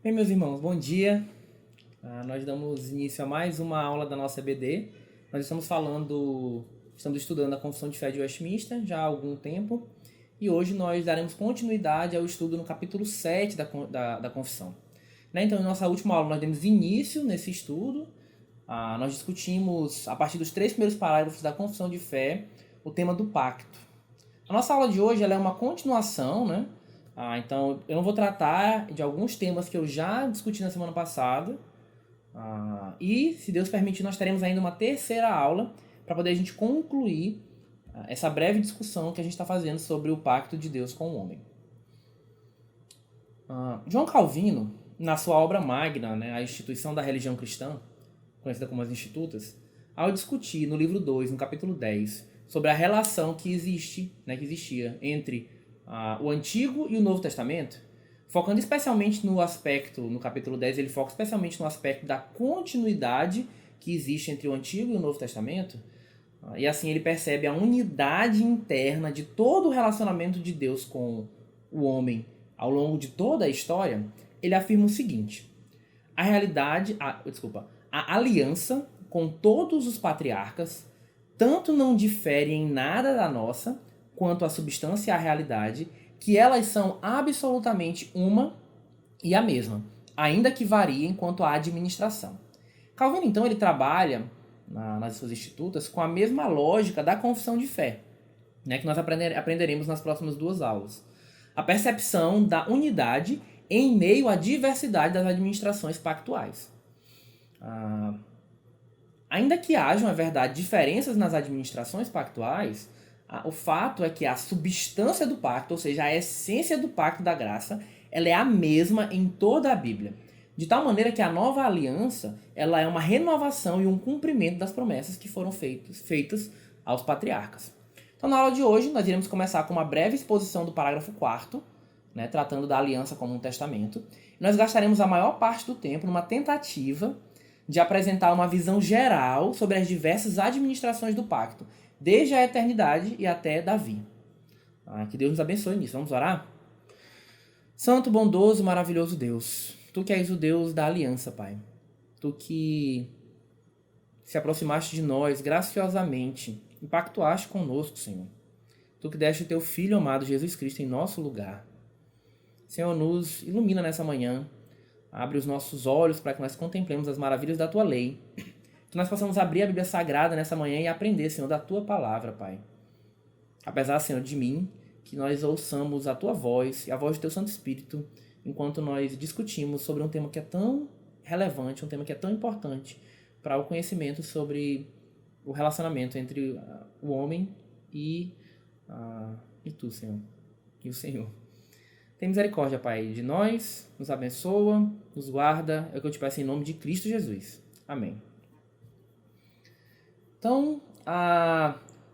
Bem, meus irmãos, bom dia. Nós damos início a mais uma aula da nossa EBD. Nós estamos estudando a Confissão de Fé de Westminster já há algum tempo e hoje nós daremos continuidade ao estudo no capítulo 7 da Confissão. Então, em nossa última aula, nós demos início nesse estudo. Nós discutimos, a partir dos 3 primeiros parágrafos da Confissão de Fé, o tema do pacto. A nossa aula de hoje ela é uma continuação, né? Então, eu não vou tratar de alguns temas que eu já discuti na semana passada. E, se Deus permitir, nós teremos ainda uma terceira aula para poder a gente concluir essa breve discussão que a gente está fazendo sobre o pacto de Deus com o homem. João Calvino, na sua obra magna, né, A Instituição da Religião Cristã, conhecida como as Institutas, ao discutir no livro 2, no capítulo 10, sobre a relação que existia entre o Antigo e o Novo Testamento, focando especialmente no capítulo 10, ele foca especialmente no aspecto da continuidade que existe entre o Antigo e o Novo Testamento, e assim ele percebe a unidade interna de todo o relacionamento de Deus com o homem ao longo de toda a história. Ele afirma o seguinte: a aliança com todos os patriarcas tanto não difere em nada da nossa, quanto a substância e a realidade, que elas são absolutamente uma e a mesma, ainda que variem quanto à administração. Calvino, então, ele trabalha nas suas institutas com a mesma lógica da confissão de fé, né, que nós aprenderemos nas próximas 2 aulas. A percepção da unidade em meio à diversidade das administrações pactuais. Ainda que hajam, é verdade, diferenças nas administrações pactuais, o fato é que a substância do pacto, ou seja, a essência do pacto da graça, ela é a mesma em toda a Bíblia. De tal maneira que a nova aliança ela é uma renovação e um cumprimento das promessas que foram feitas aos patriarcas. Então, na aula de hoje, nós iremos começar com uma breve exposição do parágrafo 4º, né, tratando da aliança como um testamento. Nós gastaremos a maior parte do tempo numa tentativa de apresentar uma visão geral sobre as diversas administrações do pacto, desde a eternidade e até Davi. Que Deus nos abençoe nisso. Vamos orar? Santo, bondoso, maravilhoso Deus, Tu que és o Deus da aliança, Pai. Tu que se aproximaste de nós graciosamente, impactuaste conosco, Senhor. Tu que deste o Teu Filho amado Jesus Cristo em nosso lugar. Senhor, nos ilumina nessa manhã. Abre os nossos olhos para que nós contemplemos as maravilhas da Tua lei. Que nós possamos abrir a Bíblia Sagrada nessa manhã e aprender, Senhor, da Tua palavra, Pai. Apesar, Senhor, de mim, que nós ouçamos a Tua voz e a voz do Teu Santo Espírito enquanto nós discutimos sobre um tema que é tão relevante, um tema que é tão importante para o conhecimento sobre o relacionamento entre o homem e Tu, Senhor, e o Senhor. Tem misericórdia, Pai, de nós, nos abençoa, nos guarda, é o que eu te peço em nome de Cristo Jesus. Amém. Então,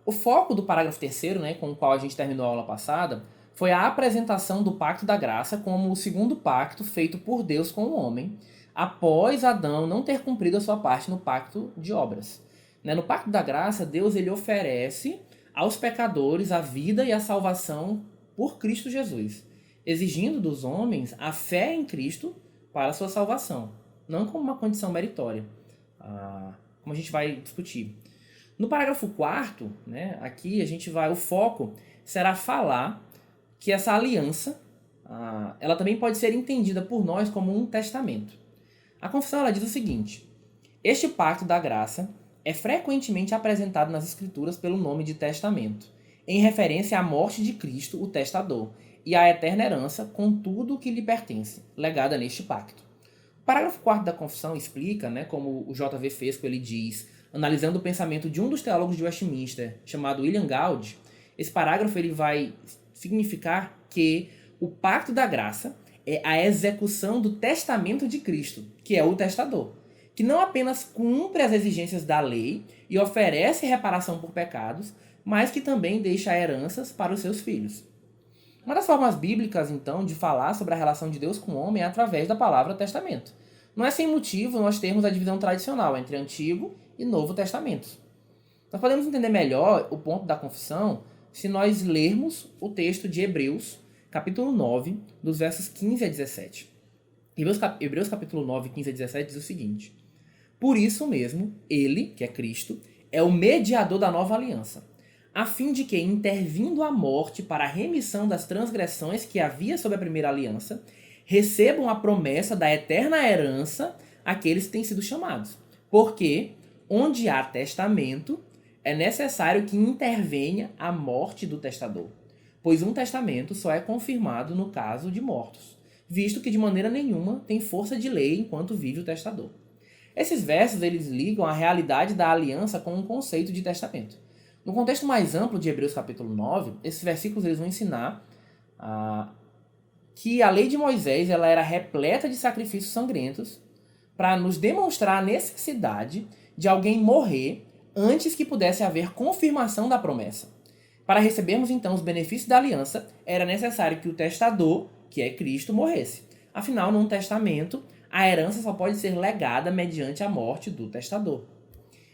o foco do parágrafo 3º, né, com o qual a gente terminou a aula passada, foi a apresentação do Pacto da Graça como o segundo pacto feito por Deus com o homem, após Adão não ter cumprido a sua parte no pacto de obras. No Pacto da Graça, Deus ele oferece aos pecadores a vida e a salvação por Cristo Jesus, exigindo dos homens a fé em Cristo para a sua salvação, não como uma condição meritória, como a gente vai discutir. No parágrafo 4º, né, aqui o foco será falar que essa aliança, ela também pode ser entendida por nós como um testamento. A confissão ela diz o seguinte: este pacto da graça é frequentemente apresentado nas Escrituras pelo nome de testamento, em referência à morte de Cristo, o testador, e à eterna herança com tudo o que lhe pertence, legada neste pacto. O parágrafo 4º da confissão explica, né, como o J.V. Fesco ele diz, analisando o pensamento de um dos teólogos de Westminster, chamado William Gould, esse parágrafo ele vai significar que o pacto da graça é a execução do testamento de Cristo, que é o testador, que não apenas cumpre as exigências da lei e oferece reparação por pecados, mas que também deixa heranças para os seus filhos. Uma das formas bíblicas, então, de falar sobre a relação de Deus com o homem é através da palavra testamento. Não é sem motivo nós termos a divisão tradicional entre Antigo e Novo Testamentos. Nós podemos entender melhor o ponto da confissão se nós lermos o texto de Hebreus, capítulo 9, dos versos 15 a 17. Hebreus capítulo 9, 15 a 17 diz o seguinte: Por isso mesmo, ele, que é Cristo, é o mediador da nova aliança, a fim de que, intervindo a morte para a remissão das transgressões que havia sob a primeira aliança, recebam a promessa da eterna herança aqueles que têm sido chamados. Porque, onde há testamento, é necessário que intervenha a morte do testador, pois um testamento só é confirmado no caso de mortos, visto que de maneira nenhuma tem força de lei enquanto vive o testador. Esses versos eles ligam a realidade da aliança com o conceito de testamento. No contexto mais amplo de Hebreus capítulo 9, esses versículos eles vão ensinar que a lei de Moisés ela era repleta de sacrifícios sangrentos para nos demonstrar a necessidade de alguém morrer antes que pudesse haver confirmação da promessa. Para recebermos então os benefícios da aliança, era necessário que o testador, que é Cristo, morresse. Afinal, num testamento, a herança só pode ser legada mediante a morte do testador.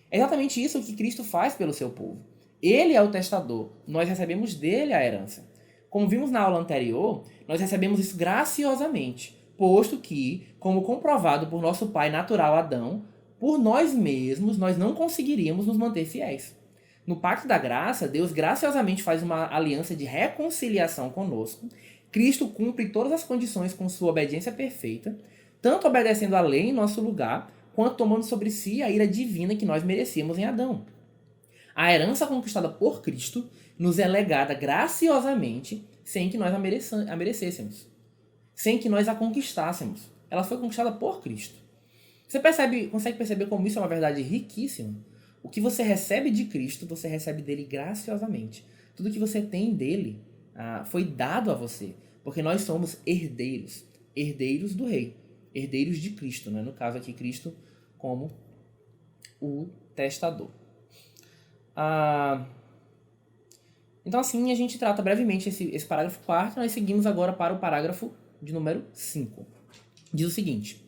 É exatamente isso que Cristo faz pelo seu povo. Ele é o testador, nós recebemos dele a herança. Como vimos na aula anterior, nós recebemos isso graciosamente, posto que, como comprovado por nosso pai natural Adão, por nós mesmos nós não conseguiríamos nos manter fiéis. No pacto da graça, Deus graciosamente faz uma aliança de reconciliação conosco. Cristo cumpre todas as condições com sua obediência perfeita, tanto obedecendo a lei em nosso lugar, quanto tomando sobre si a ira divina que nós merecíamos em Adão. A herança conquistada por Cristo nos é legada graciosamente sem que nós a merecêssemos, sem que nós a conquistássemos. Ela foi conquistada por Cristo. Você consegue perceber como isso é uma verdade riquíssima? O que você recebe de Cristo, você recebe dele graciosamente. Tudo que você tem dele foi dado a você, porque nós somos herdeiros, herdeiros do Rei, herdeiros de Cristo, né? No caso aqui, Cristo como o testador. Então assim a gente trata brevemente esse parágrafo 4, nós seguimos agora para o parágrafo de número 5. Diz o seguinte: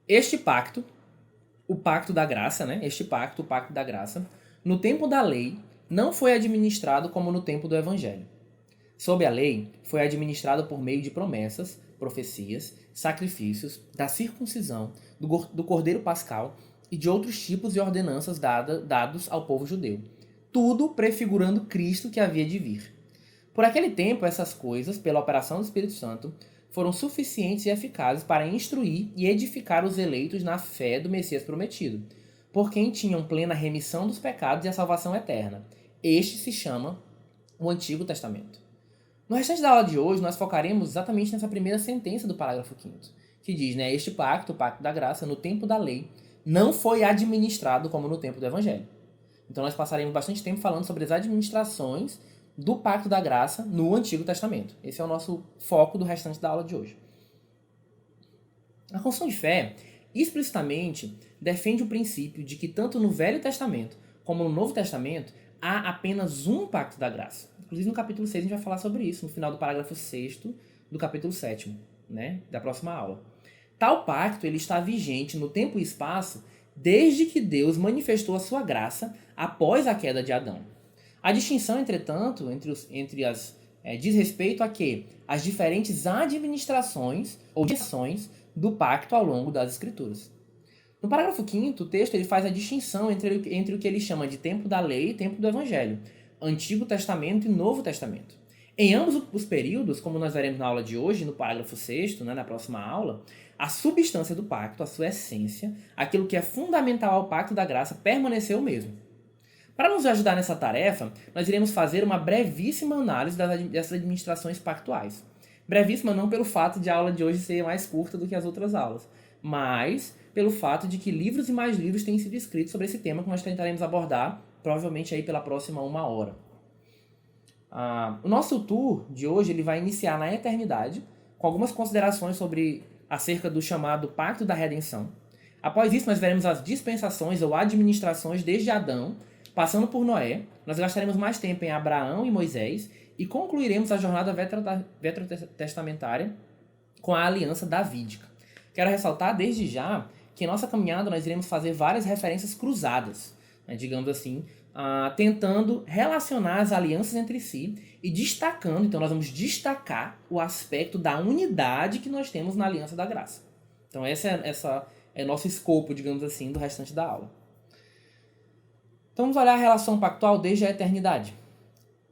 Este pacto, o pacto da graça, né? O pacto da graça, no tempo da lei, não foi administrado como no tempo do evangelho. Sob a lei, foi administrado por meio de promessas, profecias, sacrifícios, da circuncisão, do cordeiro pascal e de outros tipos de ordenanças dados ao povo judeu, tudo prefigurando Cristo que havia de vir. Por aquele tempo, essas coisas, pela operação do Espírito Santo, foram suficientes e eficazes para instruir e edificar os eleitos na fé do Messias prometido, por quem tinham plena remissão dos pecados e a salvação eterna. Este se chama o Antigo Testamento. No restante da aula de hoje, nós focaremos exatamente nessa primeira sentença do parágrafo 5º, que diz, né, este pacto, o pacto da graça, no tempo da lei, não foi administrado como no tempo do evangelho. Então nós passaremos bastante tempo falando sobre as administrações do pacto da graça no Antigo Testamento. Esse é o nosso foco do restante da aula de hoje. A confissão de fé, explicitamente, defende o princípio de que tanto no Velho Testamento como no Novo Testamento há apenas um pacto da graça. Inclusive no capítulo 6 a gente vai falar sobre isso, no final do parágrafo 6º do capítulo 7º, né, da próxima aula. Tal pacto ele está vigente no tempo e espaço desde que Deus manifestou a sua graça após a queda de Adão. A distinção, entretanto, diz respeito a que as diferentes administrações ou ações do pacto ao longo das Escrituras. No parágrafo 5º, o texto ele faz a distinção entre o que ele chama de tempo da lei e tempo do evangelho, Antigo Testamento e Novo Testamento. Em ambos os períodos, como nós veremos na aula de hoje, no parágrafo 6º, né, na próxima aula, a substância do pacto, a sua essência, aquilo que é fundamental ao pacto da graça, permaneceu o mesmo. Para nos ajudar nessa tarefa, nós iremos fazer uma brevíssima análise dessas administrações pactuais. Brevíssima não pelo fato de a aula de hoje ser mais curta do que as outras aulas, mas pelo fato de que livros e mais livros têm sido escritos sobre esse tema que nós tentaremos abordar, provavelmente aí pela próxima 1 hora. O nosso tour de hoje ele vai iniciar na eternidade, com algumas considerações acerca do chamado Pacto da Redenção. Após isso, nós veremos as dispensações ou administrações desde Adão, passando por Noé. Nós gastaremos mais tempo em Abraão e Moisés e concluiremos a jornada veterotestamentária com a aliança davídica. Quero ressaltar desde já que em nossa caminhada nós iremos fazer várias referências cruzadas, né, digamos assim, tentando relacionar as alianças entre si e destacando, então nós vamos destacar o aspecto da unidade que nós temos na aliança da graça. Então essa é nosso escopo, digamos assim, do restante da aula. Então vamos olhar a relação pactual desde a eternidade.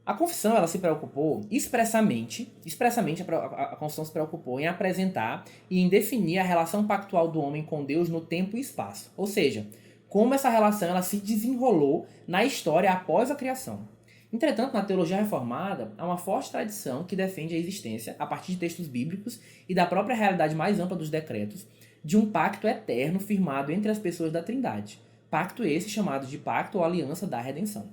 A confissão ela se preocupou expressamente a confissão se preocupou em apresentar e em definir a relação pactual do homem com Deus no tempo e espaço. Ou seja, como essa relação ela se desenrolou na história após a criação. Entretanto, na teologia reformada, há uma forte tradição que defende a existência, a partir de textos bíblicos e da própria realidade mais ampla dos decretos, de um pacto eterno firmado entre as pessoas da Trindade. Pacto esse chamado de pacto ou aliança da redenção.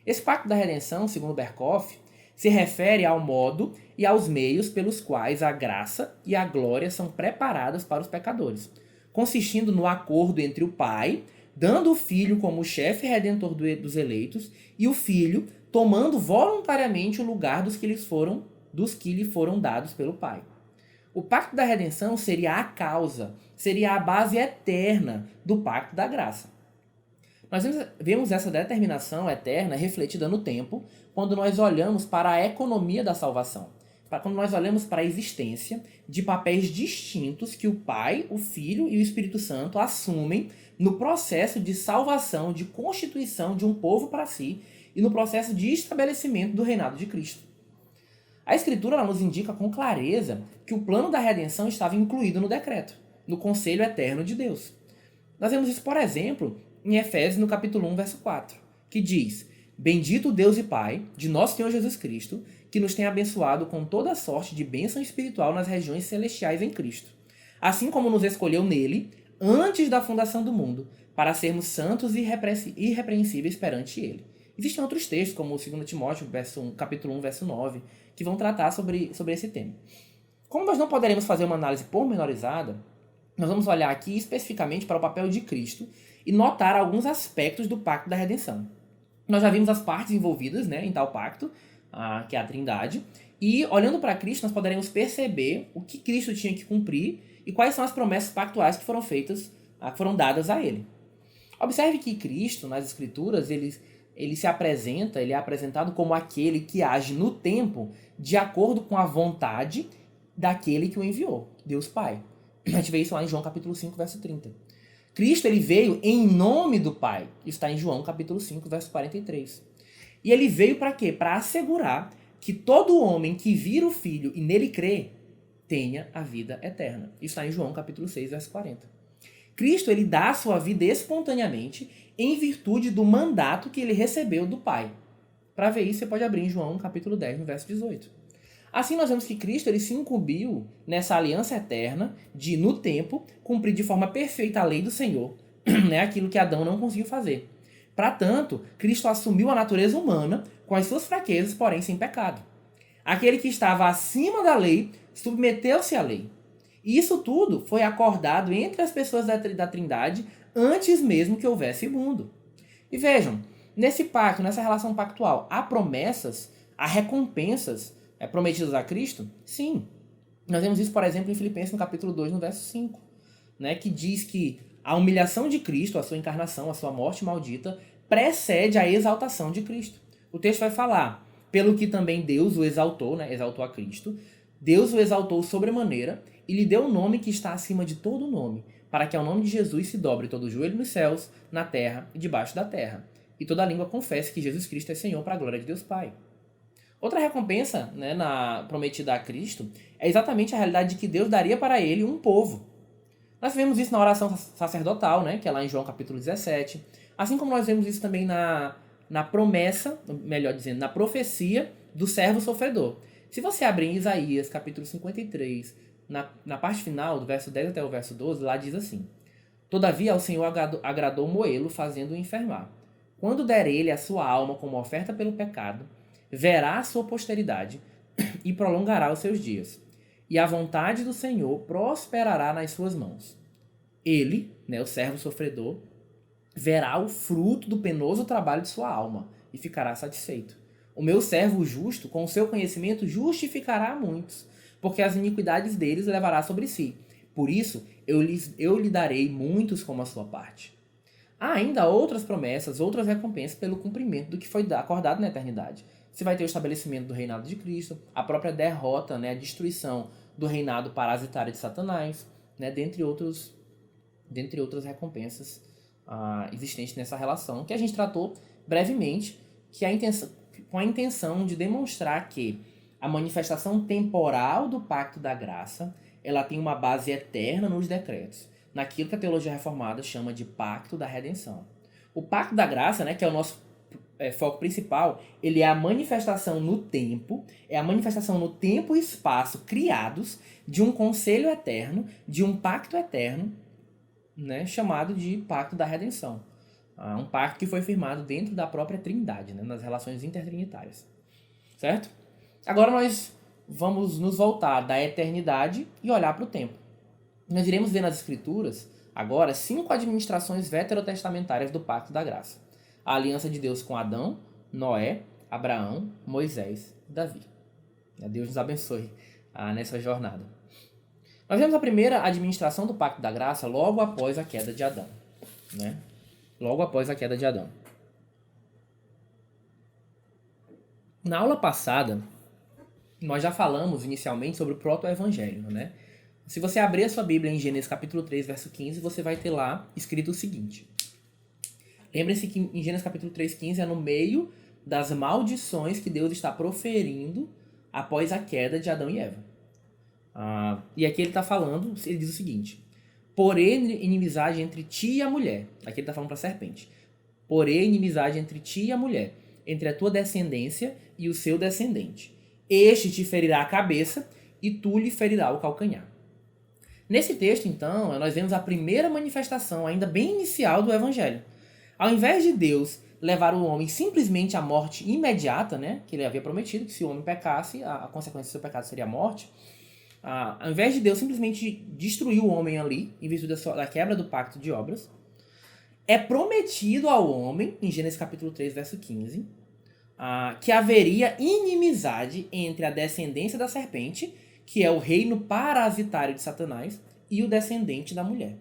Esse pacto da redenção, segundo Berkhof, se refere ao modo e aos meios pelos quais a graça e a glória são preparadas para os pecadores, consistindo no acordo entre o Pai, dando o Filho como chefe redentor dos eleitos, e o Filho tomando voluntariamente o lugar dos que lhe foram dados pelo Pai. O pacto da redenção seria a causa, seria a base eterna do pacto da graça. Nós vemos essa determinação eterna refletida no tempo, quando nós olhamos para a economia da salvação, quando nós olhamos para a existência de papéis distintos que o Pai, o Filho e o Espírito Santo assumem no processo de salvação, de constituição de um povo para si e no processo de estabelecimento do reinado de Cristo. A Escritura ela nos indica com clareza que o plano da redenção estava incluído no decreto, no conselho eterno de Deus. Nós vemos isso, por exemplo, em Efésios, no capítulo 1, verso 4, que diz: Bendito o Deus e Pai de nosso Senhor Jesus Cristo, que nos tem abençoado com toda sorte de bênção espiritual nas regiões celestiais em Cristo, assim como nos escolheu nele, antes da fundação do mundo, para sermos santos e irrepreensíveis perante ele. Existem outros textos, como o 2 Timóteo, capítulo 1, verso 9, que vão tratar sobre esse tema. Como nós não poderemos fazer uma análise pormenorizada, nós vamos olhar aqui especificamente para o papel de Cristo e notar alguns aspectos do pacto da redenção. Nós já vimos as partes envolvidas, né, em tal pacto, que é a Trindade, e olhando para Cristo nós poderemos perceber o que Cristo tinha que cumprir e quais são as promessas pactuais que foram feitas, que foram dadas a ele. Observe que Cristo, nas Escrituras, ele é apresentado como aquele que age no tempo de acordo com a vontade daquele que o enviou, Deus Pai. A gente vê isso lá em João capítulo 5, verso 30. Cristo ele veio em nome do Pai. Isso está em João capítulo 5, verso 43. E ele veio para quê? Para assegurar que todo homem que vira o Filho e nele crê, tenha a vida eterna. Isso está em João capítulo 6, verso 40. Cristo ele dá a sua vida espontaneamente em virtude do mandato que ele recebeu do Pai. Para ver isso, você pode abrir em João capítulo 10, no verso 18. Assim nós vemos que Cristo ele se incumbiu nessa aliança eterna de, no tempo, cumprir de forma perfeita a lei do Senhor, né, aquilo que Adão não conseguiu fazer. Para tanto, Cristo assumiu a natureza humana com as suas fraquezas, porém sem pecado. Aquele que estava acima da lei submeteu-se à lei. E isso tudo foi acordado entre as pessoas da Trindade antes mesmo que houvesse mundo. E vejam, nesse pacto, nessa relação pactual, há promessas, há recompensas prometidas a Cristo? Sim. Nós vemos isso, por exemplo, em Filipenses, no capítulo 2, no verso 5, né, que diz que a humilhação de Cristo, a sua encarnação, a sua morte maldita, precede a exaltação de Cristo. O texto vai falar, pelo que também Deus o exaltou, né, exaltou a Cristo, Deus o exaltou sobremaneira e lhe deu um nome que está acima de todo nome, para que ao nome de Jesus se dobre todo o joelho nos céus, na terra e debaixo da terra, e toda língua confesse que Jesus Cristo é Senhor para a glória de Deus Pai. Outra recompensa, né, prometida a Cristo é exatamente a realidade de que Deus daria para ele um povo. Nós vemos isso na oração sacerdotal, né, que é lá em João capítulo 17, assim como nós vemos isso também na promessa, melhor dizendo, na profecia do servo sofredor. Se você abrir em Isaías capítulo 53, na parte final, do verso 10 até o verso 12, lá diz assim: Todavia ao Senhor agradou moê-lo, fazendo-o enfermar. Quando der ele a sua alma como oferta pelo pecado, verá a sua posteridade e prolongará os seus dias. E a vontade do Senhor prosperará nas suas mãos. Ele, né, o servo sofredor, verá o fruto do penoso trabalho de sua alma e ficará satisfeito. O meu servo justo, com o seu conhecimento, justificará a muitos, porque as iniquidades deles levará sobre si. Por isso, eu lhe darei muitos como a sua parte. Há ainda outras promessas, outras recompensas pelo cumprimento do que foi acordado na eternidade. Você vai ter o estabelecimento do reinado de Cristo, a própria derrota, né, a destruição do reinado parasitário de Satanás, né, dentre outras recompensas existentes nessa relação, que a gente tratou brevemente, com a intenção de demonstrar que a manifestação temporal do pacto da graça ela tem uma base eterna nos decretos, naquilo que a teologia reformada chama de pacto da redenção. O pacto da graça, né, que é o nosso foco principal, ele é a manifestação no tempo, e espaço criados de um conselho eterno, de um pacto eterno, né, chamado de pacto da redenção. Um pacto que foi firmado dentro da própria Trindade, né, nas relações intertrinitárias. Certo? Agora nós vamos nos voltar da eternidade e olhar para o tempo. Nós iremos ver nas Escrituras, agora, 5 administrações veterotestamentárias do Pacto da Graça. A aliança de Deus com Adão, Noé, Abraão, Moisés e Davi. Deus nos abençoe nessa jornada. Nós vemos a primeira administração do Pacto da Graça logo após a queda de Adão. Né? Logo após a queda de Adão. Na aula passada, nós já falamos inicialmente sobre o proto-evangelho, né? Se você abrir a sua Bíblia em Gênesis capítulo 3, verso 15, você vai ter lá escrito o seguinte. Lembre-se que em Gênesis capítulo 3, 15 é no meio das maldições que Deus está proferindo após a queda de Adão e Eva. E aqui ele está falando, ele diz o seguinte: porém inimizade entre ti e a mulher. Aqui ele está falando para a serpente. Porém inimizade entre ti e a mulher, entre a tua descendência e o seu descendente. Este te ferirá a cabeça e tu lhe ferirá o calcanhar. Nesse texto, então, nós vemos a primeira manifestação, ainda bem inicial, do Evangelho. Ao invés de Deus levar o homem simplesmente à morte imediata, né, que ele havia prometido, que se o homem pecasse, a consequência do seu pecado seria a morte, ao invés de Deus simplesmente destruir o homem ali, em virtude da quebra do pacto de obras, é prometido ao homem, em Gênesis capítulo 3, verso 15, que haveria inimizade entre a descendência da serpente, que é o reino parasitário de Satanás, e o descendente da mulher.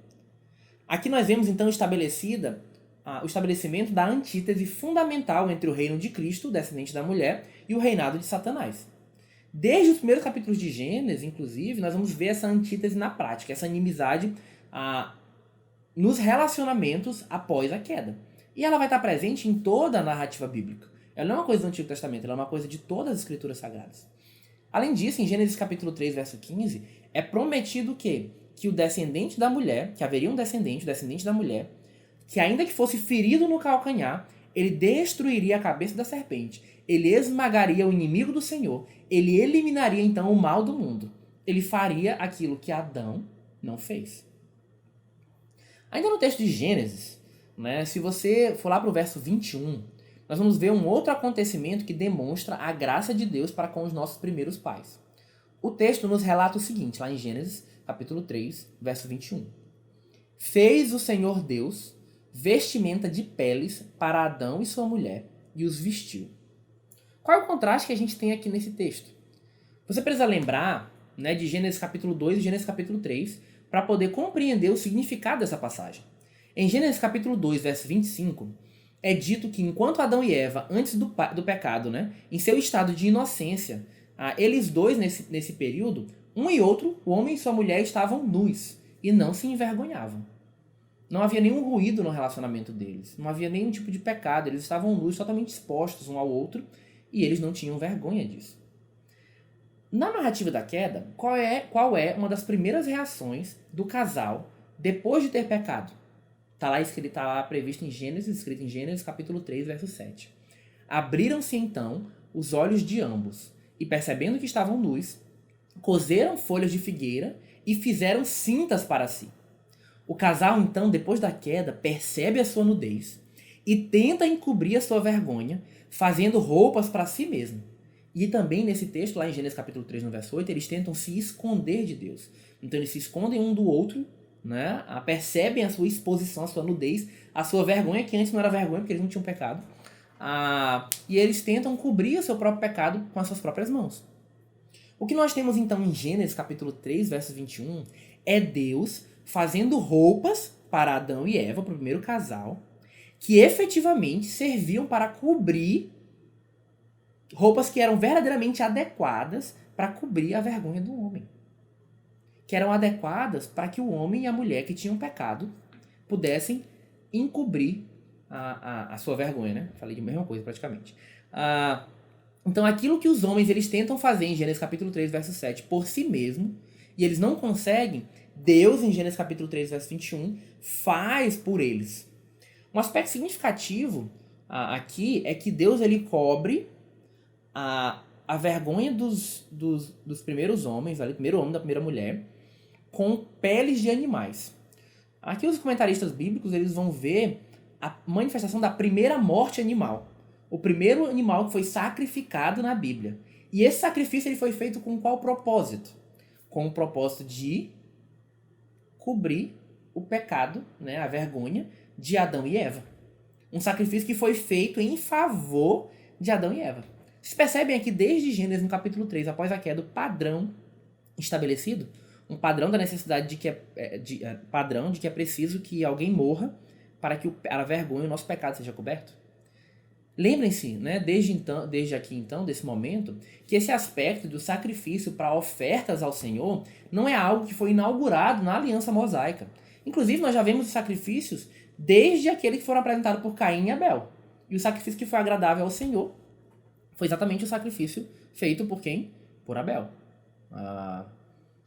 Aqui nós vemos então o estabelecimento da antítese fundamental entre o reino de Cristo, o descendente da mulher, e o reinado de Satanás. Desde os primeiros capítulos de Gênesis, inclusive, nós vamos ver essa antítese na prática, essa inimizade nos relacionamentos após a queda. E ela vai estar presente em toda a narrativa bíblica. Ela não é uma coisa do Antigo Testamento, ela é uma coisa de todas as Escrituras Sagradas. Além disso, em Gênesis capítulo 3, verso 15, é prometido que o descendente da mulher, que haveria um descendente, o descendente da mulher, que ainda que fosse ferido no calcanhar, ele destruiria a cabeça da serpente, ele esmagaria o inimigo do Senhor, ele eliminaria então o mal do mundo. Ele faria aquilo que Adão não fez. Ainda no texto de Gênesis, né, se você for lá para o verso 21, nós vamos ver um outro acontecimento que demonstra a graça de Deus para com os nossos primeiros pais. O texto nos relata o seguinte, lá em Gênesis, capítulo 3, verso 21. Fez o Senhor Deus vestimenta de peles para Adão e sua mulher, e os vestiu. Qual é o contraste que a gente tem aqui nesse texto? Você precisa lembrar, né, de Gênesis capítulo 2 e Gênesis capítulo 3 para poder compreender o significado dessa passagem. Em Gênesis capítulo 2, verso 25, é dito que enquanto Adão e Eva, antes do pecado, né, em seu estado de inocência, eles dois, nesse período, um e outro, o homem e sua mulher, estavam nus e não se envergonhavam. Não havia nenhum ruído no relacionamento deles, não havia nenhum tipo de pecado, eles estavam nus, totalmente expostos um ao outro, e eles não tinham vergonha disso. Na narrativa da queda, qual é uma das primeiras reações do casal depois de ter pecado? Está lá previsto em Gênesis, escrito em Gênesis capítulo 3, verso 7. Abriram-se então os olhos de ambos, e percebendo que estavam nus, coseram folhas de figueira e fizeram cintas para si. O casal então, depois da queda, percebe a sua nudez e tenta encobrir a sua vergonha, fazendo roupas para si mesmo. E também nesse texto, lá em Gênesis capítulo 3, no verso 8, eles tentam se esconder de Deus. Então eles se escondem um do outro, né? Percebem a sua exposição, a sua nudez, a sua vergonha, que antes não era vergonha, porque eles não tinham pecado. E eles tentam cobrir o seu próprio pecado com as suas próprias mãos. O que nós temos então em Gênesis capítulo 3, verso 21, é Deus fazendo roupas para Adão e Eva, para o primeiro casal, que efetivamente serviam para cobrir roupas que eram verdadeiramente adequadas para cobrir a vergonha do homem. Que eram adequadas para que o homem e a mulher que tinham pecado pudessem encobrir a sua vergonha, né? Falei de mesma coisa praticamente. Então aquilo que os homens eles tentam fazer em Gênesis capítulo 3, verso 7 por si mesmo, e eles não conseguem, Deus em Gênesis capítulo 3, verso 21 faz por eles. Um aspecto significativo aqui é que Deus ele cobre a vergonha dos primeiros homens, o primeiro homem da primeira mulher, com peles de animais. Aqui os comentaristas bíblicos eles vão ver a manifestação da primeira morte animal. O primeiro animal que foi sacrificado na Bíblia. E esse sacrifício ele foi feito com qual propósito? Com o propósito de cobrir o pecado, né, a vergonha de Adão e Eva. Um sacrifício que foi feito em favor de Adão e Eva. Vocês percebem aqui desde Gênesis no capítulo 3, após a queda, o padrão estabelecido, um padrão da necessidade de que padrão de que é preciso que alguém morra para que a vergonha e o nosso pecado seja coberto. Lembrem-se, né, desde aqui então, desse momento, que esse aspecto do sacrifício para ofertas ao Senhor não é algo que foi inaugurado na aliança mosaica. Inclusive, nós já vemos os sacrifícios desde aquele que foram apresentados por Caim e Abel. E o sacrifício que foi agradável ao Senhor foi exatamente o sacrifício feito por quem? Por Abel.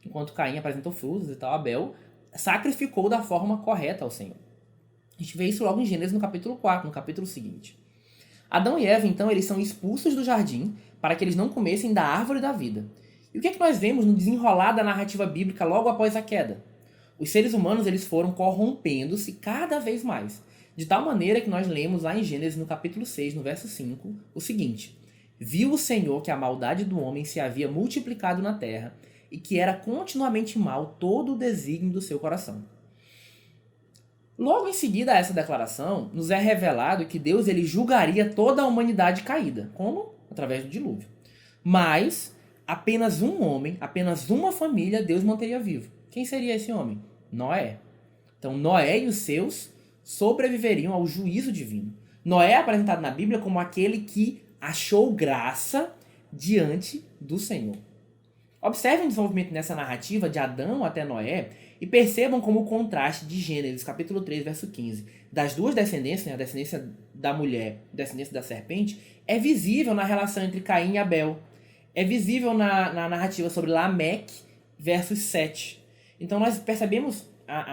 Enquanto Caim apresentou frutos e tal, Abel sacrificou da forma correta ao Senhor. A gente vê isso logo em Gênesis no capítulo 4, no capítulo seguinte. Adão e Eva, então, eles são expulsos do jardim para que eles não comessem da árvore da vida. E o que é que nós vemos no desenrolar da narrativa bíblica logo após a queda? Os seres humanos eles foram corrompendo-se cada vez mais. De tal maneira que nós lemos lá em Gênesis, no capítulo 6, no verso 5, o seguinte: Viu o Senhor que a maldade do homem se havia multiplicado na terra e que era continuamente mal todo o desígnio do seu coração. Logo em seguida a essa declaração, nos é revelado que Deus ele julgaria toda a humanidade caída. Como? Através do dilúvio. Mas apenas um homem, apenas uma família, Deus manteria vivo. Quem seria esse homem? Noé. Então Noé e os seus sobreviveriam ao juízo divino. Noé é apresentado na Bíblia como aquele que achou graça diante do Senhor. Observem o desenvolvimento nessa narrativa de Adão até Noé e percebam como o contraste de Gênesis, capítulo 3, verso 15, das duas descendências, né, a descendência da mulher e a descendência da serpente, é visível na relação entre Caim e Abel. É visível na narrativa sobre Lameque, versos 7. Então nós percebemos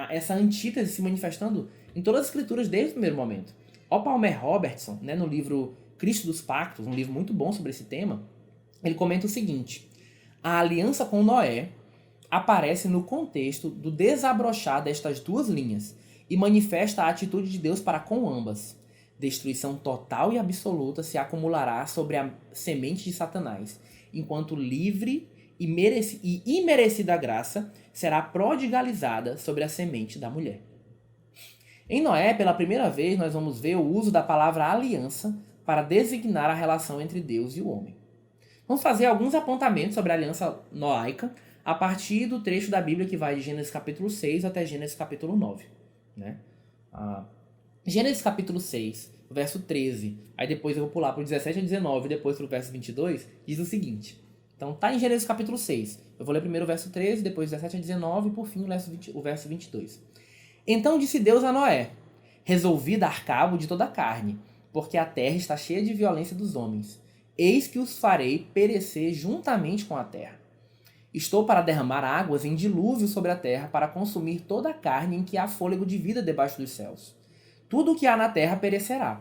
essa antítese se manifestando em todas as escrituras desde o primeiro momento. O Palmer Robertson, né, no livro Cristo dos Pactos, um livro muito bom sobre esse tema, ele comenta o seguinte: a aliança com Noé aparece no contexto do desabrochar destas duas linhas e manifesta a atitude de Deus para com ambas. Destruição total e absoluta se acumulará sobre a semente de Satanás, enquanto livre e imerecida graça será prodigalizada sobre a semente da mulher. Em Noé, pela primeira vez, nós vamos ver o uso da palavra aliança para designar a relação entre Deus e o homem. Vamos fazer alguns apontamentos sobre a aliança noaica a partir do trecho da Bíblia que vai de Gênesis capítulo 6 até Gênesis capítulo 9. Né? Gênesis capítulo 6, verso 13, aí depois eu vou pular para o 17 a 19 e depois para o verso 22, diz o seguinte. Então tá em Gênesis capítulo 6. Eu vou ler primeiro o verso 13, depois 17 a 19 e por fim o verso 22. Então disse Deus a Noé: resolvi dar cabo de toda a carne, porque a terra está cheia de violência dos homens. Eis que os farei perecer juntamente com a terra. Estou para derramar águas em dilúvio sobre a terra para consumir toda a carne em que há fôlego de vida debaixo dos céus. Tudo o que há na terra perecerá.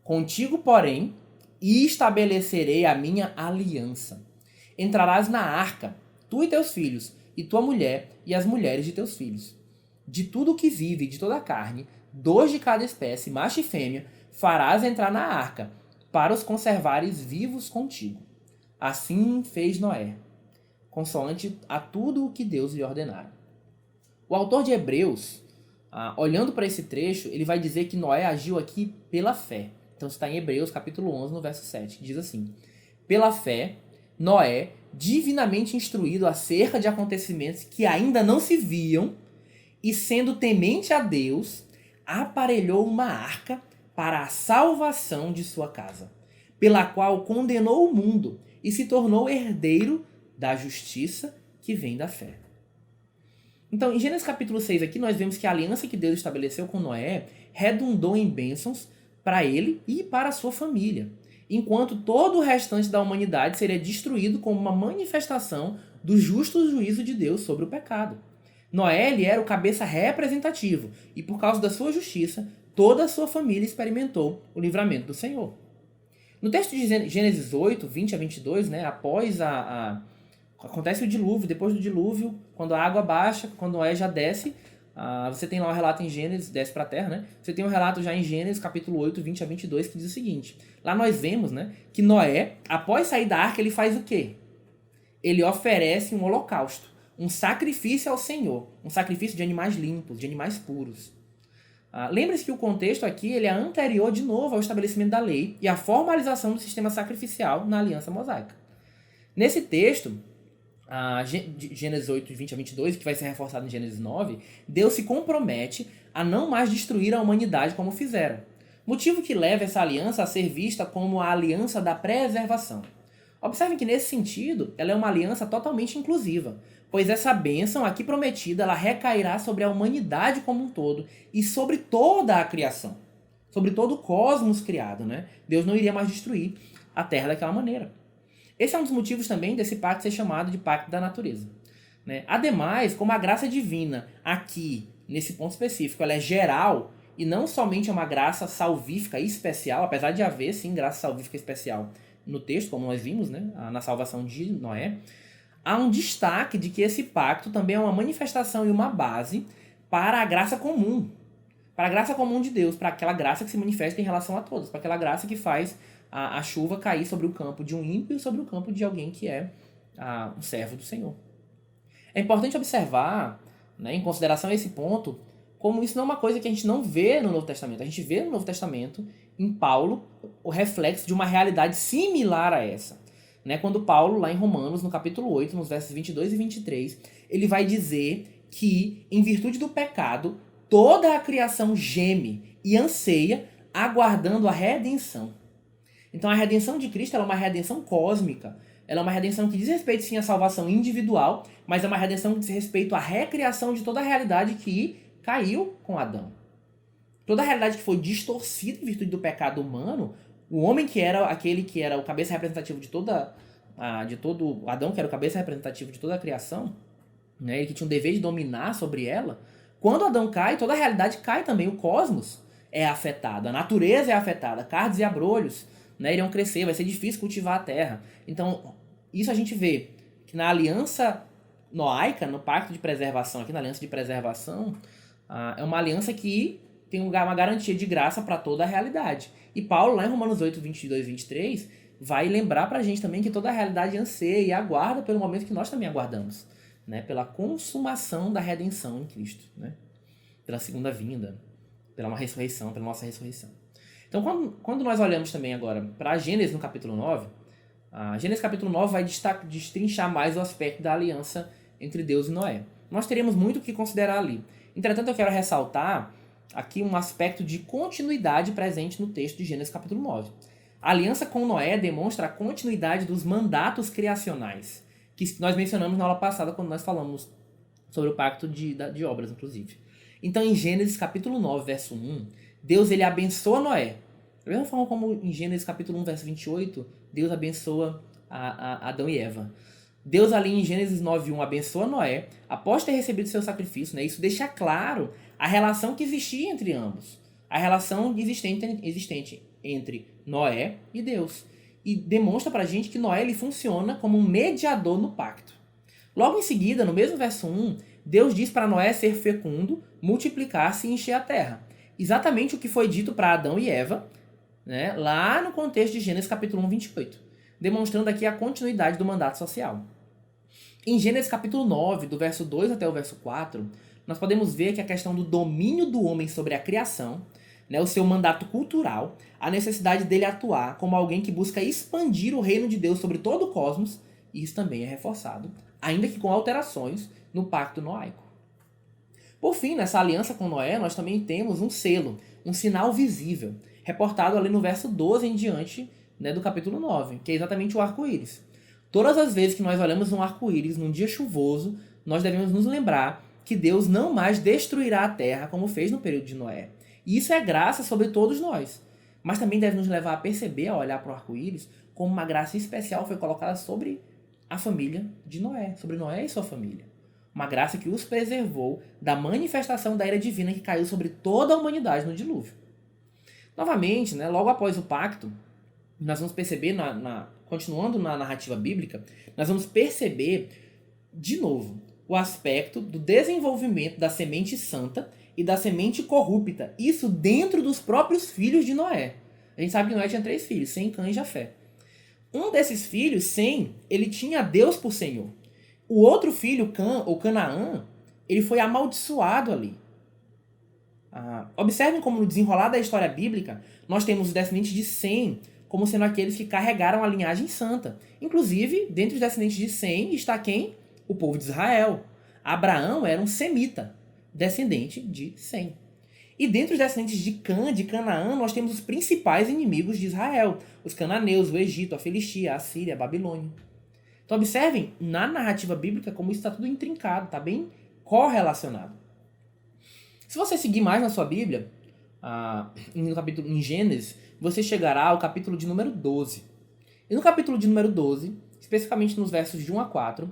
Contigo, porém, estabelecerei a minha aliança. Entrarás na arca, tu e teus filhos, e tua mulher e as mulheres de teus filhos. De tudo o que vive, de toda a carne, 2 de cada espécie, macho e fêmea, farás entrar na arca, para os conservares vivos contigo. Assim fez Noé, consoante a tudo o que Deus lhe ordenara. O autor de Hebreus, olhando para esse trecho, ele vai dizer que Noé agiu aqui pela fé. Então está em Hebreus capítulo 11, no verso 7, que diz assim: pela fé, Noé, divinamente instruído acerca de acontecimentos que ainda não se viam, e sendo temente a Deus, aparelhou uma arca para a salvação de sua casa, pela qual condenou o mundo e se tornou herdeiro da justiça que vem da fé. Então, em Gênesis capítulo 6 aqui, nós vemos que a aliança que Deus estabeleceu com Noé redundou em bênçãos para ele e para a sua família, enquanto todo o restante da humanidade seria destruído como uma manifestação do justo juízo de Deus sobre o pecado. Noé ele era o cabeça representativo, e por causa da sua justiça, toda a sua família experimentou o livramento do Senhor. No texto de Gênesis 8, 20 a 22, né, após acontece o dilúvio, depois do dilúvio, quando a água baixa, quando Noé já desce, você tem lá um relato em Gênesis, desce para a terra, né? Você tem um relato já em Gênesis, capítulo 8, 20 a 22, que diz o seguinte. Lá nós vemos, né, que Noé, após sair da arca, ele faz o quê? Ele oferece um holocausto, um sacrifício ao Senhor, um sacrifício de animais limpos, de animais puros. Lembre-se que o contexto aqui ele é anterior de novo ao estabelecimento da lei e à formalização do sistema sacrificial na aliança mosaica. Nesse texto, Gênesis 8, 20 a 22, que vai ser reforçado em Gênesis 9, Deus se compromete a não mais destruir a humanidade como fizera. Motivo que leva essa aliança a ser vista como a aliança da preservação. Observem que nesse sentido, ela é uma aliança totalmente inclusiva, pois essa bênção aqui prometida, ela recairá sobre a humanidade como um todo e sobre toda a criação, sobre todo o cosmos criado, né? Deus não iria mais destruir a Terra daquela maneira. Esse é um dos motivos também desse pacto ser chamado de pacto da natureza, né? Ademais, como a graça divina aqui, nesse ponto específico, ela é geral e não somente é uma graça salvífica especial, apesar de haver, sim, graça salvífica especial no texto, como nós vimos, né, na salvação de Noé, há um destaque de que esse pacto também é uma manifestação e uma base para a graça comum, para a graça comum de Deus, para aquela graça que se manifesta em relação a todos, para aquela graça que faz a chuva cair sobre o campo de um ímpio e sobre o campo de alguém que é um servo do Senhor. É importante observar, né, em consideração a esse ponto, como isso não é uma coisa que a gente não vê no Novo Testamento. A gente vê no Novo Testamento, em Paulo, o reflexo de uma realidade similar a essa. Né? Quando Paulo, lá em Romanos, no capítulo 8, nos versos 22 e 23, ele vai dizer que, em virtude do pecado, toda a criação geme e anseia, aguardando a redenção. Então a redenção de Cristo ela é uma redenção cósmica. Ela é uma redenção que diz respeito sim à salvação individual, mas é uma redenção que diz respeito à recriação de toda a realidade que caiu com Adão. Toda a realidade que foi distorcida em virtude do pecado humano, o homem que era aquele que era o cabeça representativo de todo Adão, que era o cabeça representativo de toda a criação, né, ele que tinha o dever de dominar sobre ela, quando Adão cai, toda a realidade cai também, o cosmos é afetado, a natureza é afetada, cardos e abrolhos, né, irão crescer, vai ser difícil cultivar a terra. Então, isso a gente vê que na aliança noaica, no pacto de preservação, aqui na aliança de preservação, é uma aliança que tem uma garantia de graça para toda a realidade. E Paulo, lá em Romanos 8, 22 e 23, vai lembrar para a gente também que toda a realidade anseia e aguarda pelo momento que nós também aguardamos, né, pela consumação da redenção em Cristo, né, pela segunda vinda, pela uma ressurreição, pela nossa ressurreição. Então, quando nós olhamos também agora para Gênesis no capítulo 9, Gênesis capítulo 9 vai destrinchar mais o aspecto da aliança entre Deus e Noé. Nós teríamos muito o que considerar ali. Entretanto, eu quero ressaltar aqui um aspecto de continuidade presente no texto de Gênesis capítulo 9. A aliança com Noé demonstra a continuidade dos mandatos criacionais, que nós mencionamos na aula passada quando nós falamos sobre o pacto de obras, inclusive. Então, em Gênesis capítulo 9, verso 1, Deus ele abençoa Noé. Da mesma forma como em Gênesis capítulo 1, verso 28, Deus abençoa Adão e Eva. Deus ali em Gênesis 9:1 abençoa Noé, após ter recebido seu sacrifício, né? Isso deixa claro a relação que existia entre ambos. A relação existente entre Noé e Deus. E demonstra pra gente que Noé ele funciona como um mediador no pacto. Logo em seguida, no mesmo verso 1, Deus diz para Noé ser fecundo, multiplicar-se e encher a terra. Exatamente o que foi dito para Adão e Eva, né, lá no contexto de Gênesis capítulo 1, 28. Demonstrando aqui a continuidade do mandato social. Em Gênesis capítulo 9, do verso 2 até o verso 4, nós podemos ver que a questão do domínio do homem sobre a criação, né, o seu mandato cultural, a necessidade dele atuar como alguém que busca expandir o reino de Deus sobre todo o cosmos, isso também é reforçado, ainda que com alterações no pacto noaico. Por fim, nessa aliança com Noé, nós também temos um selo, um sinal visível, reportado ali no verso 12 em diante, né, do capítulo 9, que é exatamente o arco-íris. Todas as vezes que nós olhamos um arco-íris num dia chuvoso, nós devemos nos lembrar que Deus não mais destruirá a terra como fez no período de Noé. E isso é graça sobre todos nós. Mas também deve nos levar a perceber, a olhar para o arco-íris, como uma graça especial foi colocada sobre a família de Noé, sobre Noé e sua família. Uma graça que os preservou da manifestação da ira divina que caiu sobre toda a humanidade no dilúvio. Novamente, né, logo após o pacto, nós vamos perceber, continuando na narrativa bíblica, nós vamos perceber, de novo, o aspecto do desenvolvimento da semente santa e da semente corrupta. Isso dentro dos próprios filhos de Noé. A gente sabe que Noé tinha 3 filhos, Sem, Cã e Jafé. Um desses filhos, Sem, ele tinha Deus por Senhor. O outro filho, Cã, ou Canaã, ele foi amaldiçoado ali. Observem como no desenrolar da história bíblica, nós temos os descendentes de Sem como sendo aqueles que carregaram a linhagem santa. Inclusive, dentre os descendentes de Sem está quem? O povo de Israel. Abraão era um semita, descendente de Sem. E dentre os descendentes de Cã, de Canaã, nós temos os principais inimigos de Israel. Os cananeus, o Egito, a Filistia, a Síria, a Babilônia. Então observem na narrativa bíblica como isso está tudo intrincado, está bem correlacionado. Se você seguir mais na sua Bíblia, em Gênesis, você chegará ao capítulo de número 12. E no capítulo de número 12, especificamente nos versos de 1 a 4,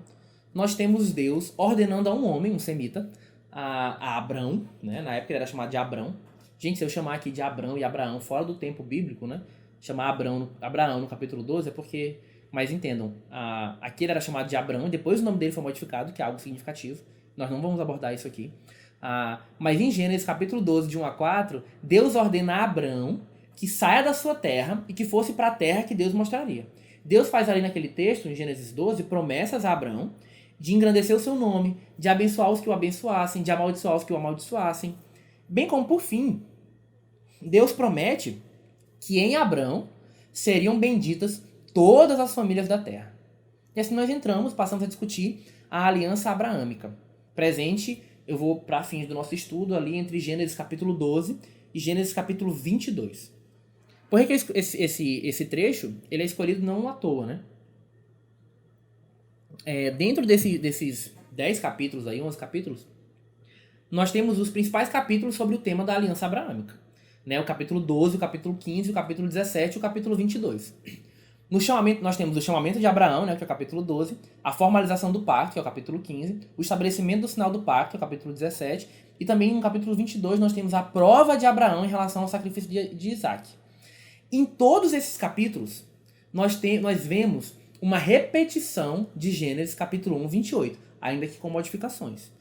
nós temos Deus ordenando a um homem, um semita, a Abrão, né? Na época ele era chamado de Abrão. Gente, se eu chamar aqui de Abrão e Abraão fora do tempo bíblico, né? Chamar Abraão no capítulo 12 é porque... Mas entendam, aqui ele era chamado de Abrão, depois o nome dele foi modificado, que é algo significativo. Nós não vamos abordar isso aqui. Mas em Gênesis capítulo 12, de 1 a 4, Deus ordena a Abrão que saia da sua terra e que fosse para a terra que Deus mostraria. Deus faz ali naquele texto, em Gênesis 12, promessas a Abrão de engrandecer o seu nome, de abençoar os que o abençoassem, de amaldiçoar os que o amaldiçoassem. Bem como, por fim, Deus promete que em Abrão seriam benditas todas as famílias da terra. E assim nós passamos a discutir a aliança abraâmica. Presente, eu vou para fins do nosso estudo ali entre Gênesis capítulo 12 e Gênesis capítulo 22. Por que esse trecho ele é escolhido não à toa, né? Dentro desses 10 capítulos, 11 capítulos, nós temos os principais capítulos sobre o tema da aliança abraâmica. Né? O capítulo 12, o capítulo 15, o capítulo 17 e o capítulo 22. No chamamento, nós temos o chamamento de Abraão, né, que é o capítulo 12, a formalização do pacto, que é o capítulo 15, o estabelecimento do sinal do pacto, que é o capítulo 17, e também no capítulo 22 nós temos a prova de Abraão em relação ao sacrifício de Isaac. Em todos esses capítulos, nós vemos uma repetição de Gênesis capítulo 1, 28, ainda que com modificações.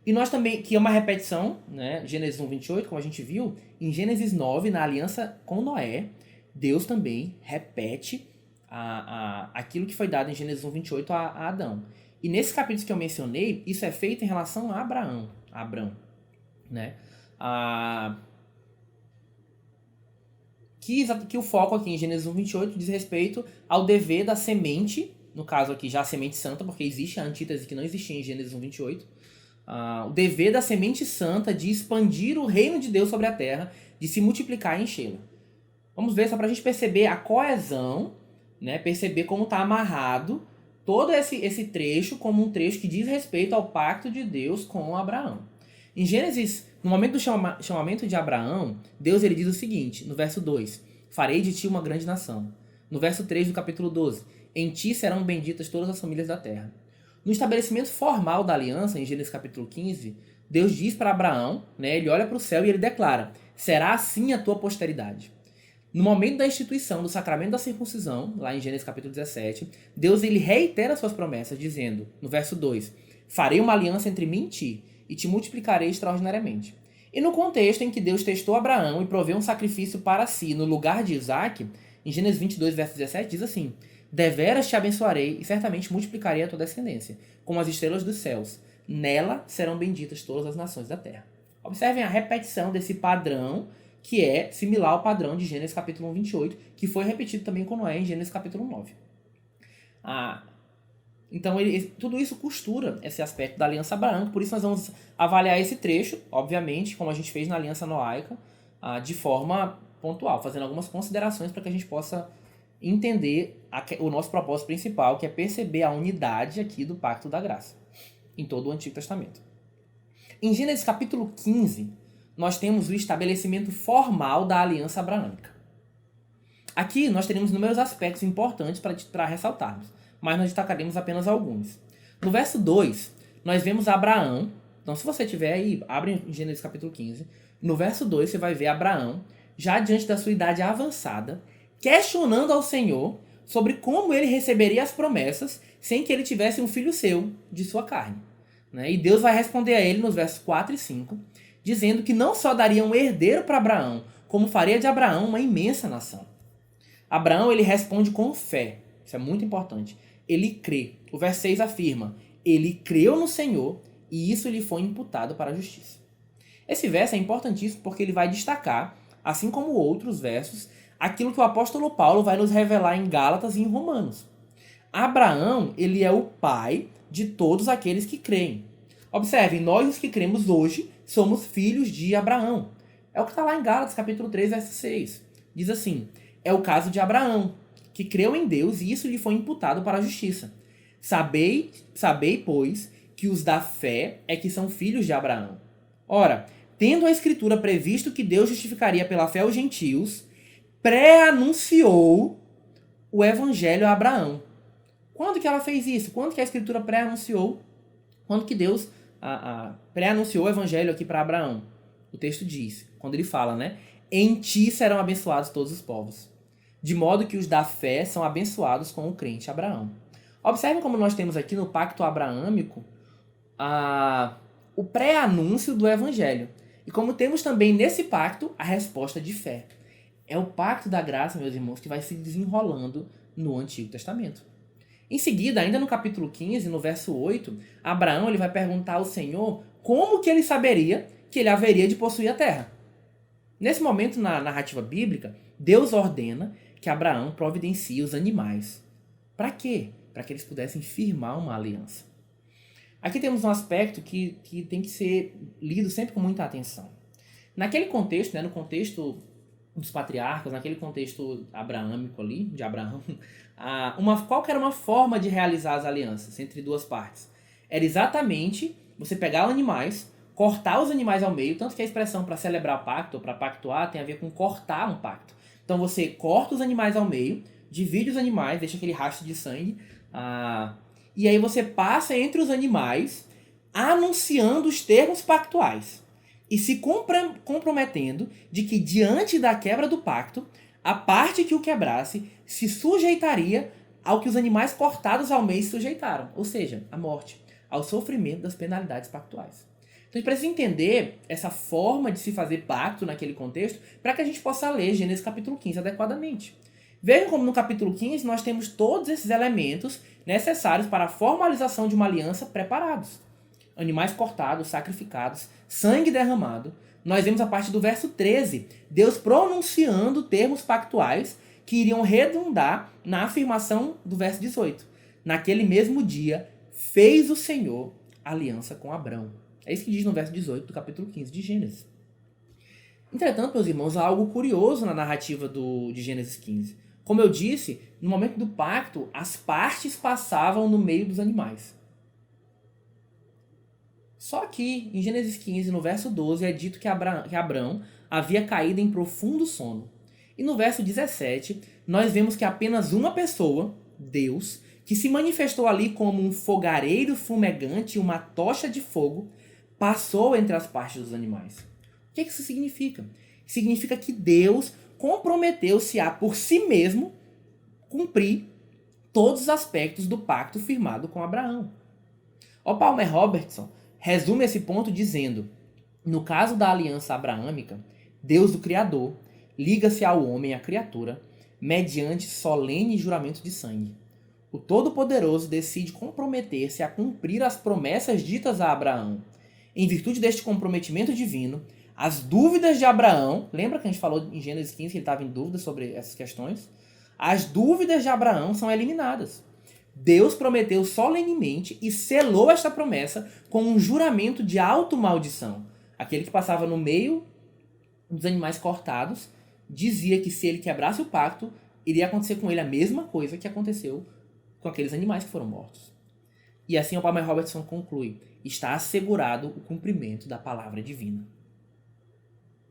E nós também, que é uma repetição, né, Gênesis 1, 28, como a gente viu, em Gênesis 9, na aliança com Noé, Deus também repete aquilo que foi dado em Gênesis 1, 28 a Adão. E nesses capítulos que eu mencionei, isso é feito em relação a Abrão, né? Que o foco aqui em Gênesis 1, 28 diz respeito ao dever da semente, no caso aqui já a semente santa, porque existe a antítese que não existia em Gênesis 1, 28, o dever da semente santa de expandir o reino de Deus sobre a terra, de se multiplicar e enchê-la. Vamos ver só para a gente perceber a coesão, né, perceber como está amarrado todo esse trecho como um trecho que diz respeito ao pacto de Deus com Abraão. Em Gênesis, no momento do chamamento de Abraão, Deus ele diz o seguinte, no verso 2, farei de ti uma grande nação. No verso 3 do capítulo 12, em ti serão benditas todas as famílias da terra. No estabelecimento formal da aliança, em Gênesis capítulo 15, Deus diz para Abraão, né, ele olha para o céu e ele declara, será assim a tua posteridade. No momento da instituição do sacramento da circuncisão, lá em Gênesis capítulo 17, Deus ele reitera suas promessas, dizendo, no verso 2, farei uma aliança entre mim e ti, e te multiplicarei extraordinariamente. E no contexto em que Deus testou Abraão e proveu um sacrifício para si no lugar de Isaac, em Gênesis 22, verso 17, diz assim, deveras te abençoarei e certamente multiplicarei a tua descendência, como as estrelas dos céus. Nela serão benditas todas as nações da terra. Observem a repetição desse padrão que é similar ao padrão de Gênesis capítulo 1, 28, que foi repetido também com Noé em Gênesis capítulo 9. Então, tudo isso costura esse aspecto da aliança abraâmica, por isso nós vamos avaliar esse trecho, obviamente, como a gente fez na aliança noaica, de forma pontual, fazendo algumas considerações para que a gente possa entender o nosso propósito principal, que é perceber a unidade aqui do pacto da graça, em todo o Antigo Testamento. Em Gênesis capítulo 15, nós temos o estabelecimento formal da aliança abraâmica. Aqui nós teremos inúmeros aspectos importantes para ressaltarmos, mas nós destacaremos apenas alguns. No verso 2, nós vemos Abraão. Então, se você tiver aí, abre em Gênesis capítulo 15. No verso 2, você vai ver Abraão, já diante da sua idade avançada, questionando ao Senhor sobre como ele receberia as promessas sem que ele tivesse um filho seu, de sua carne. E Deus vai responder a ele nos versos 4 e 5, dizendo que não só daria um herdeiro para Abraão, como faria de Abraão uma imensa nação. Abraão, ele responde com fé. Isso é muito importante. Ele crê. O verso 6 afirma: ele creu no Senhor e isso lhe foi imputado para a justiça. Esse verso é importantíssimo porque ele vai destacar, assim como outros versos, aquilo que o apóstolo Paulo vai nos revelar em Gálatas e em Romanos. Abraão, ele é o pai de todos aqueles que creem. Observem, nós os que cremos hoje somos filhos de Abraão. É o que está lá em Gálatas, capítulo 3, verso 6. Diz assim: é o caso de Abraão, que creu em Deus e isso lhe foi imputado para a justiça. Sabei, pois, que os da fé é que são filhos de Abraão. Ora, tendo a Escritura previsto que Deus justificaria pela fé os gentios, pré-anunciou o evangelho a Abraão. Quando que ela fez isso? Quando que a Escritura pré-anunciou? Quando que Deus pré-anunciou o evangelho aqui para Abraão? O texto diz, quando ele fala, em ti serão abençoados todos os povos. De modo que os da fé são abençoados com o crente Abraão. Observem como nós temos aqui no pacto abraâmico o pré-anúncio do evangelho. E como temos também nesse pacto a resposta de fé. É o pacto da graça, meus irmãos, que vai se desenrolando no Antigo Testamento. Em seguida, ainda no capítulo 15, no verso 8, Abraão ele vai perguntar ao Senhor como que ele saberia que ele haveria de possuir a terra. Nesse momento, na narrativa bíblica, Deus ordena que Abraão providencie os animais. Para quê? Para que eles pudessem firmar uma aliança. Aqui temos um aspecto que tem que ser lido sempre com muita atenção. Naquele contexto, no contexto dos patriarcas, naquele contexto abraâmico ali, de Abraão, qual que era uma forma de realizar as alianças entre duas partes? Era exatamente você pegar os animais, cortar os animais ao meio, tanto que a expressão para celebrar pacto ou para pactuar tem a ver com cortar um pacto. Então você corta os animais ao meio, divide os animais, deixa aquele rastro de sangue, e aí você passa entre os animais anunciando os termos pactuais e se comprometendo de que diante da quebra do pacto, a parte que o quebrasse se sujeitaria ao que os animais cortados ao meio se sujeitaram, ou seja, à morte, ao sofrimento das penalidades pactuais. Então a gente precisa entender essa forma de se fazer pacto naquele contexto para que a gente possa ler Gênesis capítulo 15 adequadamente. Vejam como no capítulo 15 nós temos todos esses elementos necessários para a formalização de uma aliança preparados. Animais cortados, sacrificados, sangue derramado. Nós vemos a partir do verso 13, Deus pronunciando termos pactuais que iriam redundar na afirmação do verso 18. Naquele mesmo dia, fez o Senhor aliança com Abrão. É isso que diz no verso 18 do capítulo 15 de Gênesis. Entretanto, meus irmãos, há algo curioso na narrativa de Gênesis 15. Como eu disse, no momento do pacto, as partes passavam no meio dos animais. Só que, em Gênesis 15, no verso 12, é dito que Abrão havia caído em profundo sono. E no verso 17, nós vemos que apenas uma pessoa, Deus, que se manifestou ali como um fogareiro fumegante e uma tocha de fogo, passou entre as partes dos animais. O que isso significa? Significa que Deus comprometeu-se a, por si mesmo, cumprir todos os aspectos do pacto firmado com Abraão. O Palmer Robertson resume esse ponto dizendo: no caso da aliança abraâmica, Deus, o Criador, liga-se ao homem, à criatura, mediante solene juramento de sangue. O Todo-Poderoso decide comprometer-se a cumprir as promessas ditas a Abraão. Em virtude deste comprometimento divino, as dúvidas de Abraão, lembra que a gente falou em Gênesis 15 que ele estava em dúvida sobre essas questões? As dúvidas de Abraão são eliminadas. Deus prometeu solenemente e selou esta promessa com um juramento de automaldição. Aquele que passava no meio dos animais cortados dizia que se ele quebrasse o pacto, iria acontecer com ele a mesma coisa que aconteceu com aqueles animais que foram mortos. E assim o Palmer Robertson conclui: está assegurado o cumprimento da palavra divina.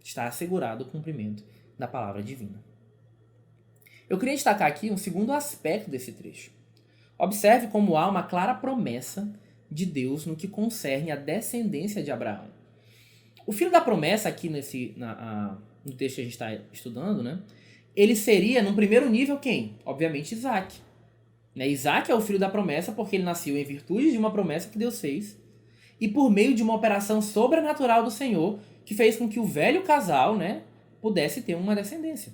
Está assegurado o cumprimento da palavra divina. Eu queria destacar aqui um segundo aspecto desse trecho. Observe como há uma clara promessa de Deus no que concerne a descendência de Abraão. O filho da promessa aqui no texto que a gente está estudando, né? Ele seria, num primeiro nível, quem? Obviamente Isaac. Né? Isaac é o filho da promessa porque ele nasceu em virtude de uma promessa que Deus fez e por meio de uma operação sobrenatural do Senhor que fez com que o velho casal, né, pudesse ter uma descendência.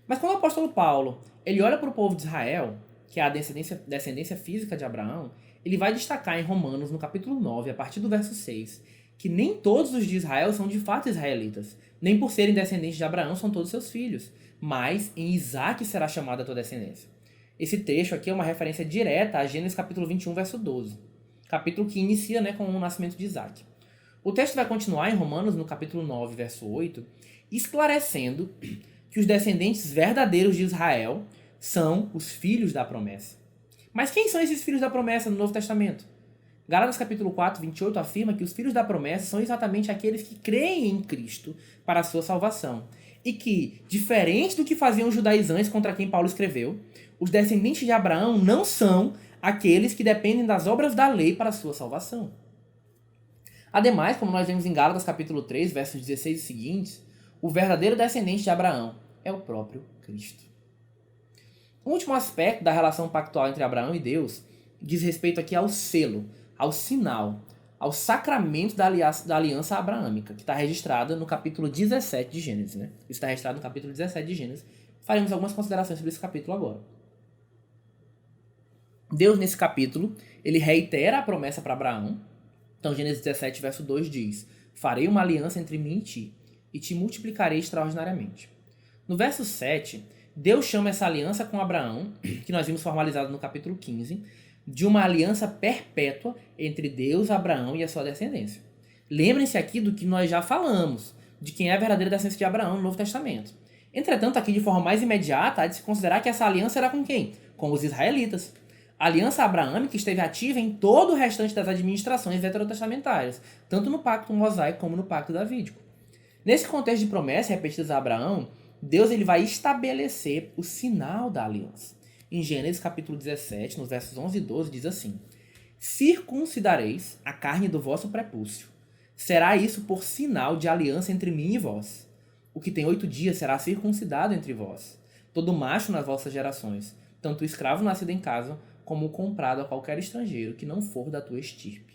Mas quando o apóstolo Paulo ele olha para o povo de Israel, que é a descendência física de Abraão, ele vai destacar em Romanos, no capítulo 9, a partir do verso 6, que nem todos os de Israel são de fato israelitas, nem por serem descendentes de Abraão são todos seus filhos, mas em Isaque será chamada a tua descendência. Esse trecho aqui é uma referência direta a Gênesis capítulo 21, verso 12, capítulo que inicia, né, com o nascimento de Isaque. O texto vai continuar em Romanos, no capítulo 9, verso 8, esclarecendo que os descendentes verdadeiros de Israel são os filhos da promessa. Mas quem são esses filhos da promessa no Novo Testamento? Gálatas capítulo 4, 28 afirma que os filhos da promessa são exatamente aqueles que creem em Cristo para a sua salvação. E que, diferente do que faziam os judaizantes contra quem Paulo escreveu, os descendentes de Abraão não são aqueles que dependem das obras da lei para a sua salvação. Ademais, como nós vemos em Gálatas capítulo 3, versos 16 e seguintes, o verdadeiro descendente de Abraão é o próprio Cristo. O último aspecto da relação pactual entre Abraão e Deus diz respeito aqui ao selo, ao sinal, ao sacramento da aliança abraâmica, que está registrada no capítulo 17 de Gênesis. Né? Isso está registrado no capítulo 17 de Gênesis. Faremos algumas considerações sobre esse capítulo agora. Deus, nesse capítulo, ele reitera a promessa para Abraão. Então, Gênesis 17, verso 2 diz: farei uma aliança entre mim e te multiplicarei extraordinariamente. No verso 7, Deus chama essa aliança com Abraão, que nós vimos formalizado no capítulo 15, de uma aliança perpétua entre Deus, Abraão e a sua descendência. Lembrem-se aqui do que nós já falamos, de quem é a verdadeira descendência de Abraão no Novo Testamento. Entretanto, aqui de forma mais imediata, há de se considerar que essa aliança era com quem? Com os israelitas. A aliança abraâmica esteve ativa em todo o restante das administrações veterotestamentárias, tanto no pacto mosaico como no pacto davídico. Nesse contexto de promessas repetidas a Abraão, Deus ele vai estabelecer o sinal da aliança. Em Gênesis capítulo 17, nos versos 11 e 12, diz assim: circuncidareis a carne do vosso prepúcio. Será isso por sinal de aliança entre mim e vós. O que tem 8 dias será circuncidado entre vós. Todo macho nas vossas gerações, tanto o escravo nascido em casa, como o comprado a qualquer estrangeiro que não for da tua estirpe.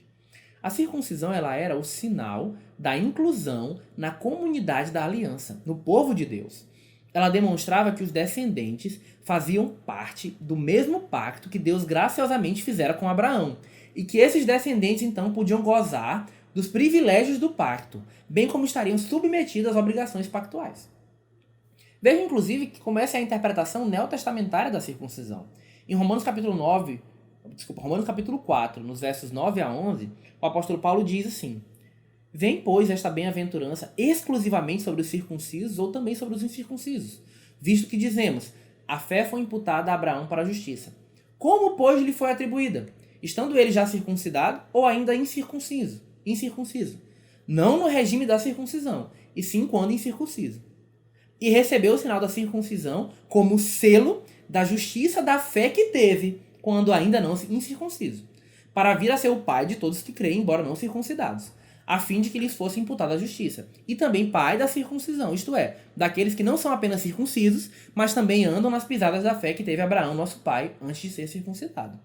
A circuncisão ela era o sinal da inclusão na comunidade da aliança, no povo de Deus. Ela demonstrava que os descendentes faziam parte do mesmo pacto que Deus graciosamente fizera com Abraão, e que esses descendentes então podiam gozar dos privilégios do pacto, bem como estariam submetidos às obrigações pactuais. Veja inclusive que começa a interpretação neotestamentária da circuncisão. Em Romanos capítulo 4, nos versos 9 a 11, o apóstolo Paulo diz assim: vem, pois, esta bem-aventurança exclusivamente sobre os circuncisos ou também sobre os incircuncisos, visto que dizemos, a fé foi imputada a Abraão para a justiça. Como, pois, lhe foi atribuída? Estando ele já circuncidado ou ainda incircunciso? Não no regime da circuncisão, e sim quando incircunciso. E recebeu o sinal da circuncisão como selo da justiça da fé que teve, quando ainda não incircunciso, para vir a ser o pai de todos que creem, embora não circuncidados, a fim de que lhes fosse imputada a justiça, e também pai da circuncisão, isto é, daqueles que não são apenas circuncisos, mas também andam nas pisadas da fé que teve Abraão, nosso pai, antes de ser circuncidado.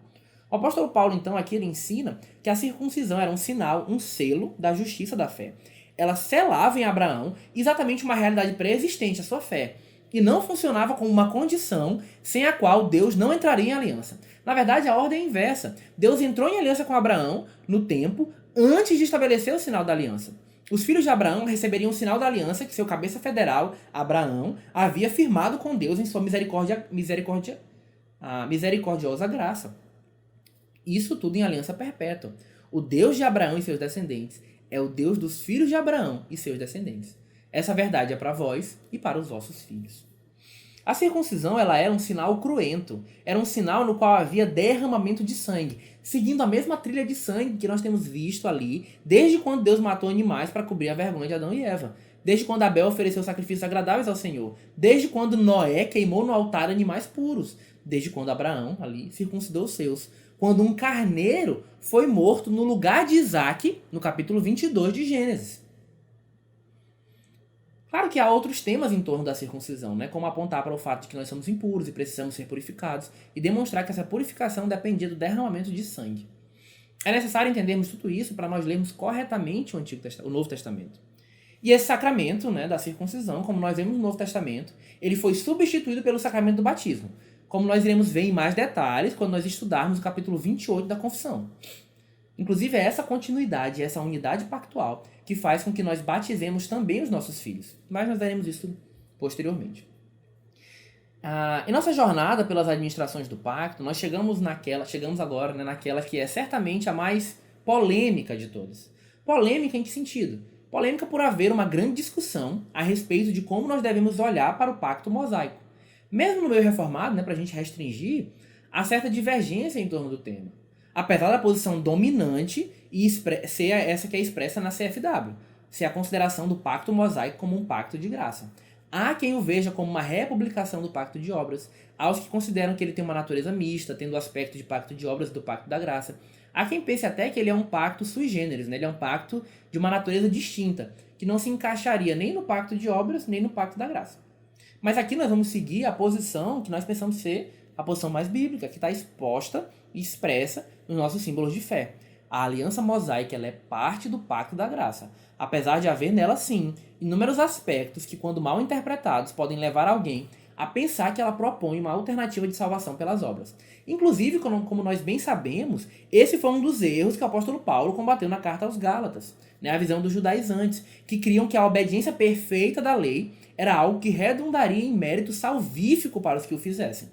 O apóstolo Paulo, então, aqui ele ensina que a circuncisão era um sinal, um selo da justiça da fé. Ela selava em Abraão exatamente uma realidade pré-existente, a sua fé, e não funcionava como uma condição sem a qual Deus não entraria em aliança. Na verdade, a ordem é inversa. Deus entrou em aliança com Abraão no tempo antes de estabelecer o sinal da aliança. Os filhos de Abraão receberiam o sinal da aliança que seu cabeça federal, Abraão, havia firmado com Deus em sua misericórdia a misericordiosa graça. Isso tudo em aliança perpétua. O Deus de Abraão e seus descendentes é o Deus dos filhos de Abraão e seus descendentes. Essa verdade é para vós e para os vossos filhos. A circuncisão ela era um sinal cruento. Era um sinal no qual havia derramamento de sangue, seguindo a mesma trilha de sangue que nós temos visto ali, desde quando Deus matou animais para cobrir a vergonha de Adão e Eva. Desde quando Abel ofereceu sacrifícios agradáveis ao Senhor. Desde quando Noé queimou no altar animais puros. Desde quando Abraão ali circuncidou os seus. Quando um carneiro foi morto no lugar de Isaac, no capítulo 22 de Gênesis. Claro que há outros temas em torno da circuncisão, né? Como apontar para o fato de que nós somos impuros e precisamos ser purificados, e demonstrar que essa purificação dependia do derramamento de sangue. É necessário entendermos tudo isso para nós lermos corretamente o Novo Testamento. E esse sacramento, né, da circuncisão, como nós vemos no Novo Testamento, ele foi substituído pelo sacramento do batismo, como nós iremos ver em mais detalhes quando nós estudarmos o capítulo 28 da Confissão. Inclusive, é essa continuidade, essa unidade pactual que faz com que nós batizemos também os nossos filhos. Mas nós veremos isso posteriormente. Em nossa jornada pelas administrações do pacto, nós chegamos agora, né, naquela que é certamente a mais polêmica de todas. Polêmica em que sentido? Polêmica por haver uma grande discussão a respeito de como nós devemos olhar para o pacto mosaico. Mesmo no meio reformado, né, para a gente restringir, há certa divergência em torno do tema. Apesar da posição dominante e ser essa que é expressa na CFW, ser a consideração do pacto mosaico como um pacto de graça. Há quem o veja como uma republicação do pacto de obras, há os que consideram que ele tem uma natureza mista, tendo o aspecto de pacto de obras e do pacto da graça. Há quem pense até que ele é um pacto sui generis, né? Ele é um pacto de uma natureza distinta, que não se encaixaria nem no pacto de obras, nem no pacto da graça. Mas aqui nós vamos seguir a posição que nós pensamos ser a posição mais bíblica, que está exposta e expressa nos nossos símbolos de fé. A aliança mosaica ela é parte do pacto da graça, apesar de haver nela, sim, inúmeros aspectos que, quando mal interpretados, podem levar alguém a pensar que ela propõe uma alternativa de salvação pelas obras. Inclusive, como nós bem sabemos, esse foi um dos erros que o apóstolo Paulo combateu na carta aos Gálatas, né? A visão dos judaizantes, que criam que a obediência perfeita da lei era algo que redundaria em mérito salvífico para os que o fizessem.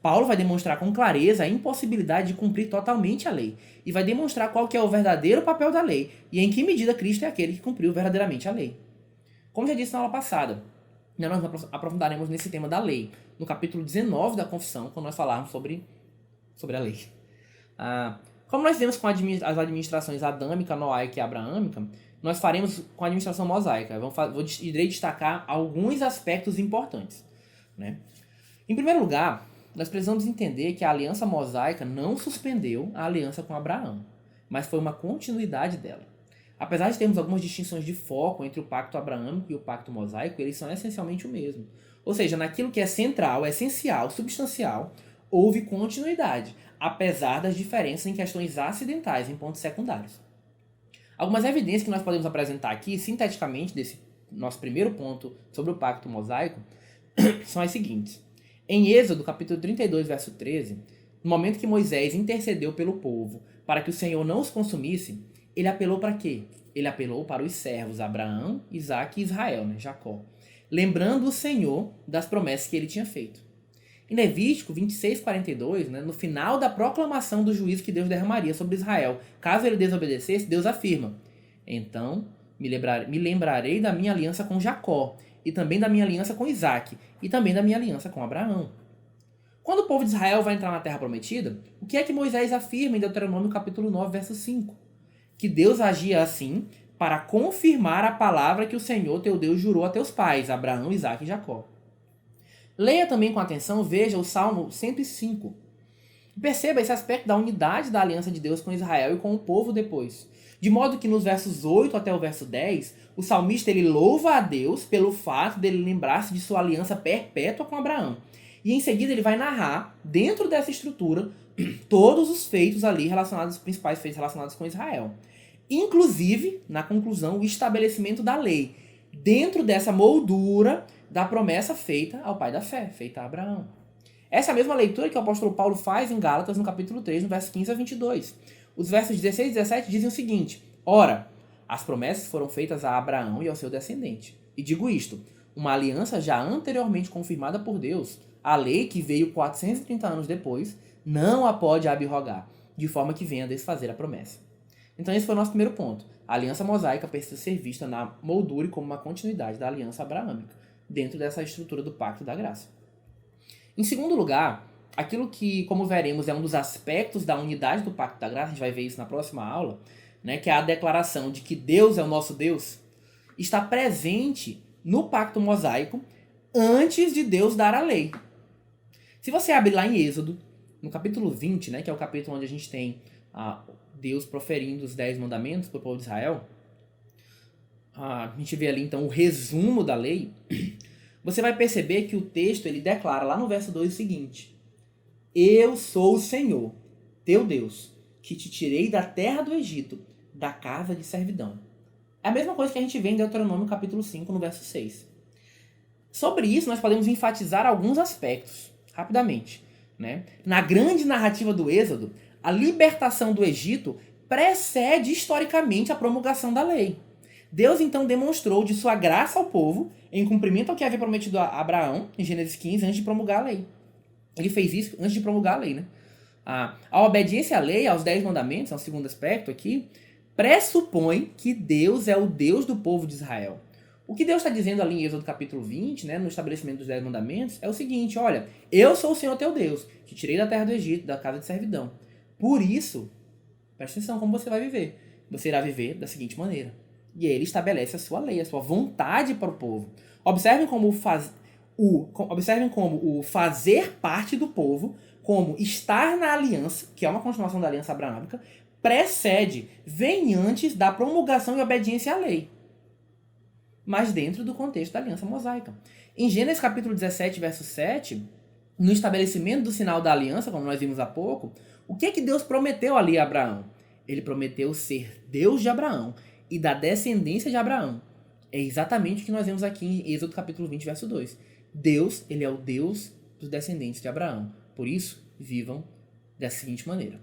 Paulo vai demonstrar com clareza a impossibilidade de cumprir totalmente a lei, e vai demonstrar qual que é o verdadeiro papel da lei, e em que medida Cristo é aquele que cumpriu verdadeiramente a lei. Como já disse na aula passada, nós nos aprofundaremos nesse tema da lei, no capítulo 19 da Confissão, quando nós falarmos sobre a lei. Como nós fizemos com as administrações adâmica, noaica e abraâmica, nós faremos com a administração mosaica. Irei destacar alguns aspectos importantes, né? Em primeiro lugar, nós precisamos entender que a aliança mosaica não suspendeu a aliança com Abraão, mas foi uma continuidade dela. Apesar de termos algumas distinções de foco entre o pacto abraâmico e o pacto mosaico, eles são essencialmente o mesmo. Ou seja, naquilo que é central, essencial, substancial, houve continuidade, apesar das diferenças em questões acidentais, em pontos secundários. Algumas evidências que nós podemos apresentar aqui, sinteticamente, desse nosso primeiro ponto sobre o pacto mosaico, são as seguintes. Em Êxodo, capítulo 32, verso 13, no momento que Moisés intercedeu pelo povo para que o Senhor não os consumisse, ele apelou para quê? Ele apelou para os servos Abraão, Isaque e Israel, né, Jacó, lembrando o Senhor das promessas que ele tinha feito. Em Levítico 26, 42, né, no final da proclamação do juízo que Deus derramaria sobre Israel, caso ele desobedecesse, Deus afirma: então me lembrarei da minha aliança com Jacó, e também da minha aliança com Isaque, e também da minha aliança com Abraão. Quando o povo de Israel vai entrar na Terra Prometida, o que é que Moisés afirma em Deuteronômio capítulo 9, verso 5? Que Deus agia assim para confirmar a palavra que o Senhor teu Deus jurou a teus pais, Abraão, Isaque e Jacó. Leia também com atenção, veja o Salmo 105. Perceba esse aspecto da unidade da aliança de Deus com Israel e com o povo depois. De modo que nos versos 8 até o verso 10, o salmista ele louva a Deus pelo fato dele lembrar-se de sua aliança perpétua com Abraão. E em seguida ele vai narrar, dentro dessa estrutura, todos os feitos ali relacionados, os principais feitos relacionados com Israel. Inclusive, na conclusão, o estabelecimento da lei, dentro dessa moldura da promessa feita ao pai da fé, feita a Abraão. Essa é a mesma leitura que o apóstolo Paulo faz em Gálatas, no capítulo 3, no verso 15 a 22. Os versos 16 e 17 dizem o seguinte: ora, as promessas foram feitas a Abraão e ao seu descendente. E digo isto, uma aliança já anteriormente confirmada por Deus, a lei, que veio 430 anos depois, não a pode abrogar, de forma que venha a desfazer a promessa. Então esse foi o nosso primeiro ponto. A aliança mosaica precisa ser vista na moldura e como uma continuidade da aliança abraâmica, dentro dessa estrutura do pacto da graça. Em segundo lugar, aquilo que, como veremos, é um dos aspectos da unidade do pacto da graça, a gente vai ver isso na próxima aula, né, que é a declaração de que Deus é o nosso Deus, está presente no pacto mosaico antes de Deus dar a lei. Se você abrir lá em Êxodo, no capítulo 20, né, que é o capítulo onde a gente tem Deus proferindo os 10 mandamentos para o povo de Israel, a gente vê ali então o resumo da lei, você vai perceber que o texto ele declara lá no verso 2 o seguinte: Eu sou o Senhor, teu Deus, que te tirei da terra do Egito, da casa de servidão. É a mesma coisa que a gente vê em Deuteronômio capítulo 5, no verso 6. Sobre isso, nós podemos enfatizar alguns aspectos, rapidamente. Né? Na grande narrativa do Êxodo, a libertação do Egito precede historicamente a promulgação da lei. Deus então demonstrou de sua graça ao povo, em cumprimento ao que havia prometido a Abraão, em Gênesis 15, antes de promulgar a lei. Ele fez isso antes de promulgar a lei. Né? A obediência à lei, aos 10 mandamentos, é o segundo aspecto aqui, pressupõe que Deus é o Deus do povo de Israel. O que Deus está dizendo ali em Êxodo capítulo 20, né, no estabelecimento dos 10 mandamentos, é o seguinte: olha, eu sou o Senhor teu Deus, te tirei da terra do Egito, da casa de servidão. Por isso, presta atenção como você vai viver. Você irá viver da seguinte maneira. E aí ele estabelece a sua lei, a sua vontade para o povo. Observem como o fazer parte do povo, como estar na aliança, que é uma continuação da aliança abraâmica, precede, vem antes da promulgação e obediência à lei, mas dentro do contexto da aliança mosaica. Em Gênesis capítulo 17, verso 7, no estabelecimento do sinal da aliança, como nós vimos há pouco, o que Deus prometeu ali a Abraão? Ele prometeu ser Deus de Abraão e da descendência de Abraão. É exatamente o que nós vemos aqui em Êxodo capítulo 20, verso 2. Deus, ele é o Deus dos descendentes de Abraão. Por isso, vivam dessa seguinte maneira.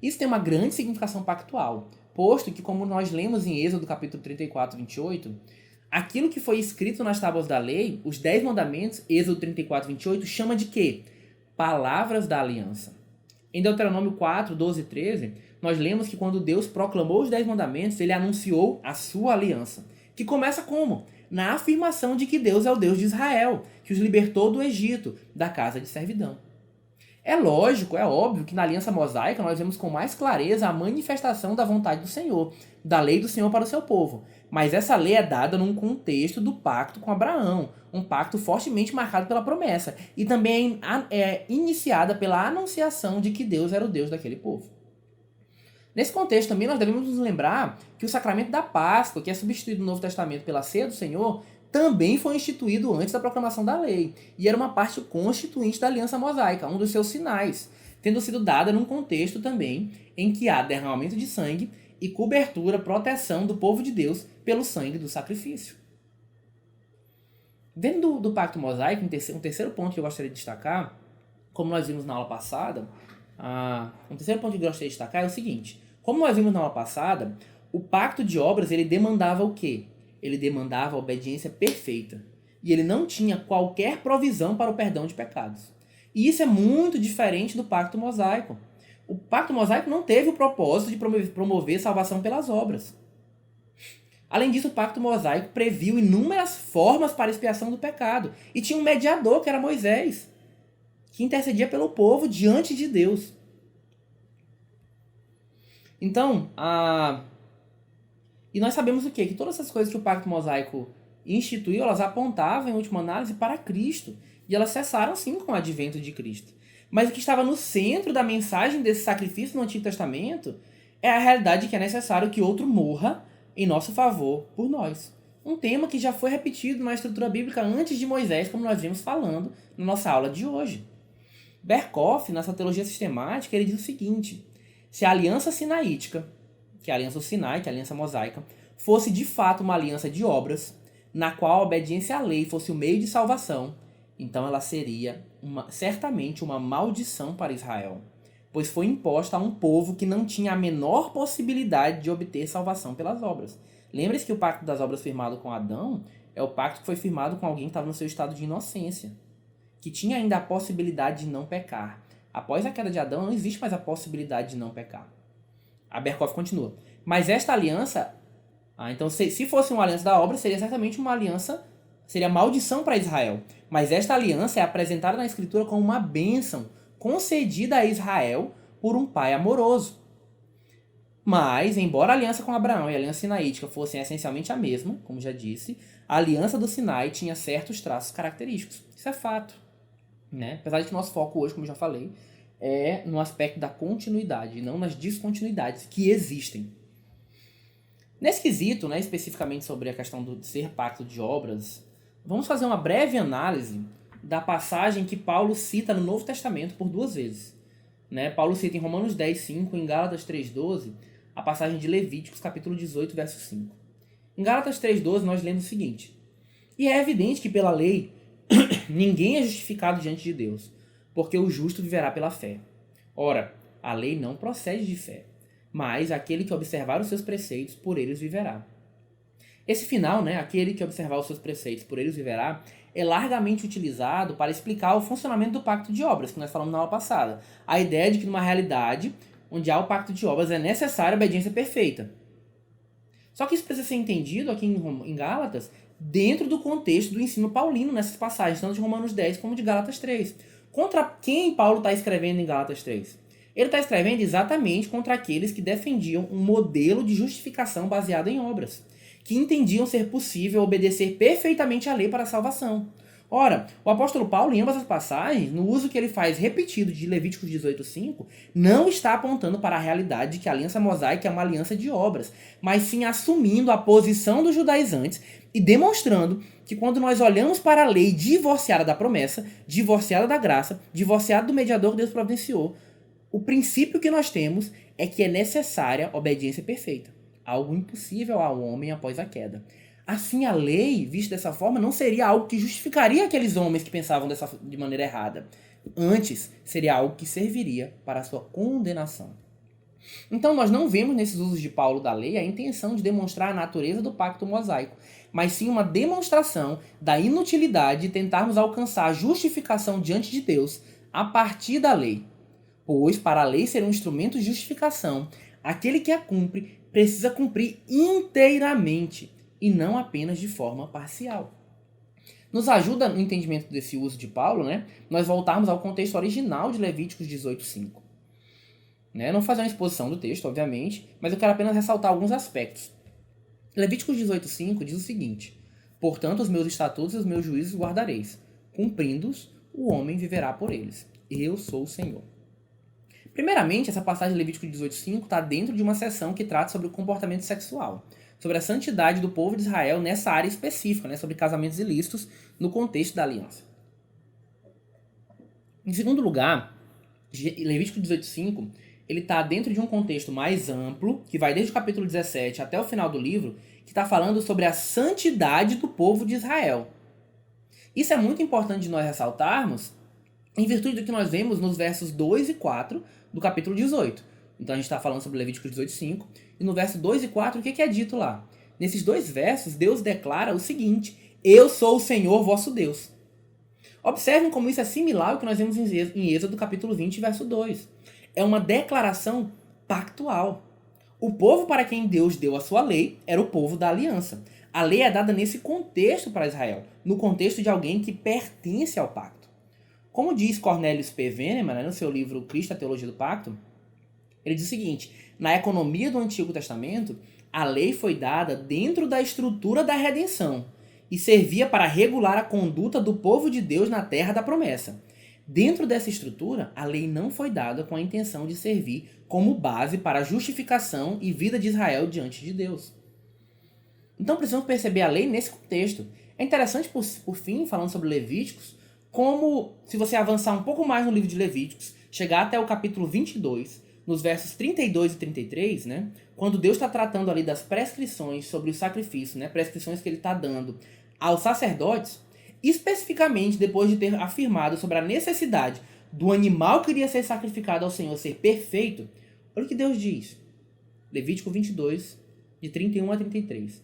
Isso tem uma grande significação pactual, posto que, como nós lemos em Êxodo capítulo 34, 28, aquilo que foi escrito nas tábuas da lei, os 10 mandamentos, Êxodo 34, 28, chama de quê? Palavras da aliança. Em Deuteronômio 4, 12 e 13, nós lemos que quando Deus proclamou os 10 mandamentos, ele anunciou a sua aliança, que começa como? Na afirmação de que Deus é o Deus de Israel, que os libertou do Egito, da casa de servidão. É lógico, é óbvio que na aliança mosaica nós vemos com mais clareza a manifestação da vontade do Senhor, da lei do Senhor para o seu povo. Mas essa lei é dada num contexto do pacto com Abraão, um pacto fortemente marcado pela promessa, e também é iniciada pela anunciação de que Deus era o Deus daquele povo. Nesse contexto também nós devemos nos lembrar que o sacramento da Páscoa, que é substituído no Novo Testamento pela ceia do Senhor, também foi instituído antes da proclamação da lei, e era uma parte constituinte da aliança mosaica, um dos seus sinais, tendo sido dada num contexto também em que há derramamento de sangue e cobertura, proteção do povo de Deus pelo sangue do sacrifício. Dentro do pacto mosaico, um terceiro ponto que eu gostaria de destacar, como nós vimos na aula passada, um terceiro ponto que eu gostaria de destacar é o seguinte: como nós vimos na aula passada, o pacto de obras ele demandava o quê? Ele demandava a obediência perfeita. E ele não tinha qualquer provisão para o perdão de pecados. E isso é muito diferente do pacto mosaico. O pacto mosaico não teve o propósito de promover salvação pelas obras. Além disso, o pacto mosaico previu inúmeras formas para a expiação do pecado. E tinha um mediador, que era Moisés, que intercedia pelo povo diante de Deus. Então, E nós sabemos o quê? Que todas essas coisas que o pacto mosaico instituiu, elas apontavam, em última análise, para Cristo. E elas cessaram, sim, com o advento de Cristo. Mas o que estava no centro da mensagem desse sacrifício no Antigo Testamento é a realidade de que é necessário que outro morra em nosso favor por nós. Um tema que já foi repetido na estrutura bíblica antes de Moisés, como nós vimos falando na nossa aula de hoje. Berkhoff, nessa teologia sistemática, ele diz o seguinte: se a aliança sinaítica, que é a aliança do Sinai, que é a aliança mosaica, fosse de fato uma aliança de obras, na qual a obediência à lei fosse o meio de salvação, então ela seria certamente uma maldição para Israel, pois foi imposta a um povo que não tinha a menor possibilidade de obter salvação pelas obras. Lembre-se que o pacto das obras firmado com Adão é o pacto que foi firmado com alguém que estava no seu estado de inocência, que tinha ainda a possibilidade de não pecar. Após a queda de Adão, não existe mais a possibilidade de não pecar. Abercoff continua. Mas esta aliança... então, se fosse uma aliança da obra, seria certamente uma aliança... Seria maldição para Israel. Mas esta aliança é apresentada na Escritura como uma bênção concedida a Israel por um pai amoroso. Mas, embora a aliança com Abraão e a aliança sinaítica fossem essencialmente a mesma, como já disse, a aliança do Sinai tinha certos traços característicos. Isso é fato. Né? Apesar de que nosso foco hoje, como eu já falei, é no aspecto da continuidade, e não nas descontinuidades que existem. Nesse quesito, né, especificamente sobre a questão de ser pacto de obras, vamos fazer uma breve análise da passagem que Paulo cita no Novo Testamento por 2 vezes. Né? Paulo cita em Romanos 10:5 e em Gálatas 3:12 a passagem de Levíticos, capítulo 18, verso 5. Em Gálatas 3:12 nós lemos o seguinte: E é evidente que pela lei ninguém é justificado diante de Deus, porque o justo viverá pela fé. Ora, a lei não procede de fé, mas aquele que observar os seus preceitos, por eles viverá. Esse final, né, aquele que observar os seus preceitos, por eles viverá, é largamente utilizado para explicar o funcionamento do pacto de obras, que nós falamos na aula passada. A ideia de que numa realidade onde há o pacto de obras é necessária a obediência perfeita. Só que isso precisa ser entendido aqui em Gálatas dentro do contexto do ensino paulino nessas passagens, tanto de Romanos 10 como de Gálatas 3. Contra quem Paulo está escrevendo em Gálatas 3? Ele está escrevendo exatamente contra aqueles que defendiam um modelo de justificação baseado em obras, que entendiam ser possível obedecer perfeitamente à lei para a salvação. Ora, o apóstolo Paulo, em ambas as passagens, no uso que ele faz repetido de Levíticos 18:5, não está apontando para a realidade de que a aliança mosaica é uma aliança de obras, mas sim assumindo a posição dos judaizantes e demonstrando que quando nós olhamos para a lei divorciada da promessa, divorciada da graça, divorciada do mediador que Deus providenciou, o princípio que nós temos é que é necessária obediência perfeita, algo impossível ao homem após a queda. Assim, a lei, vista dessa forma, não seria algo que justificaria aqueles homens que pensavam de maneira errada. Antes, seria algo que serviria para a sua condenação. Então, nós não vemos nesses usos de Paulo da lei a intenção de demonstrar a natureza do pacto mosaico, mas sim uma demonstração da inutilidade de tentarmos alcançar a justificação diante de Deus a partir da lei. Pois, para a lei ser um instrumento de justificação, aquele que a cumpre precisa cumprir inteiramente, e não apenas de forma parcial. Nos ajuda no entendimento desse uso de Paulo, né, nós voltarmos ao contexto original de Levíticos 18:5. Né, não fazer uma exposição do texto, obviamente, mas eu quero apenas ressaltar alguns aspectos. Levíticos 18:5 diz o seguinte: Portanto, os meus estatutos e os meus juízos guardareis. Cumprindo-os, o homem viverá por eles. Eu sou o Senhor. Primeiramente, essa passagem de Levítico 18:5 está dentro de uma seção que trata sobre o comportamento sexual, sobre a santidade do povo de Israel nessa área específica, né, sobre casamentos ilícitos no contexto da aliança. Em segundo lugar, Levítico 18:5 ele está dentro de um contexto mais amplo, que vai desde o capítulo 17 até o final do livro, que está falando sobre a santidade do povo de Israel. Isso é muito importante de nós ressaltarmos, em virtude do que nós vemos nos versos 2 e 4 do capítulo 18. Então a gente está falando sobre Levítico 18:5, e no verso 2 e 4, o que é dito lá? Nesses 2 versos, Deus declara o seguinte: Eu sou o Senhor vosso Deus. Observem como isso é similar ao que nós vemos em Êxodo capítulo 20, verso 2. É uma declaração pactual. O povo para quem Deus deu a sua lei era o povo da aliança. A lei é dada nesse contexto para Israel, no contexto de alguém que pertence ao pacto. Como diz Cornelius P. Veneman, no seu livro Cristo, a Teologia do Pacto, ele diz o seguinte: na economia do Antigo Testamento, a lei foi dada dentro da estrutura da redenção e servia para regular a conduta do povo de Deus na terra da promessa. Dentro dessa estrutura, a lei não foi dada com a intenção de servir como base para a justificação e vida de Israel diante de Deus. Então precisamos perceber a lei nesse contexto. É interessante, por fim, falando sobre Levíticos, como, se você avançar um pouco mais no livro de Levíticos, chegar até o capítulo 22, nos versos 32 e 33, né, quando Deus está tratando ali das prescrições sobre o sacrifício, né, prescrições que ele está dando aos sacerdotes, especificamente depois de ter afirmado sobre a necessidade do animal que iria ser sacrificado ao Senhor ser perfeito, olha o que Deus diz. Levítico 22, de 31 a 33.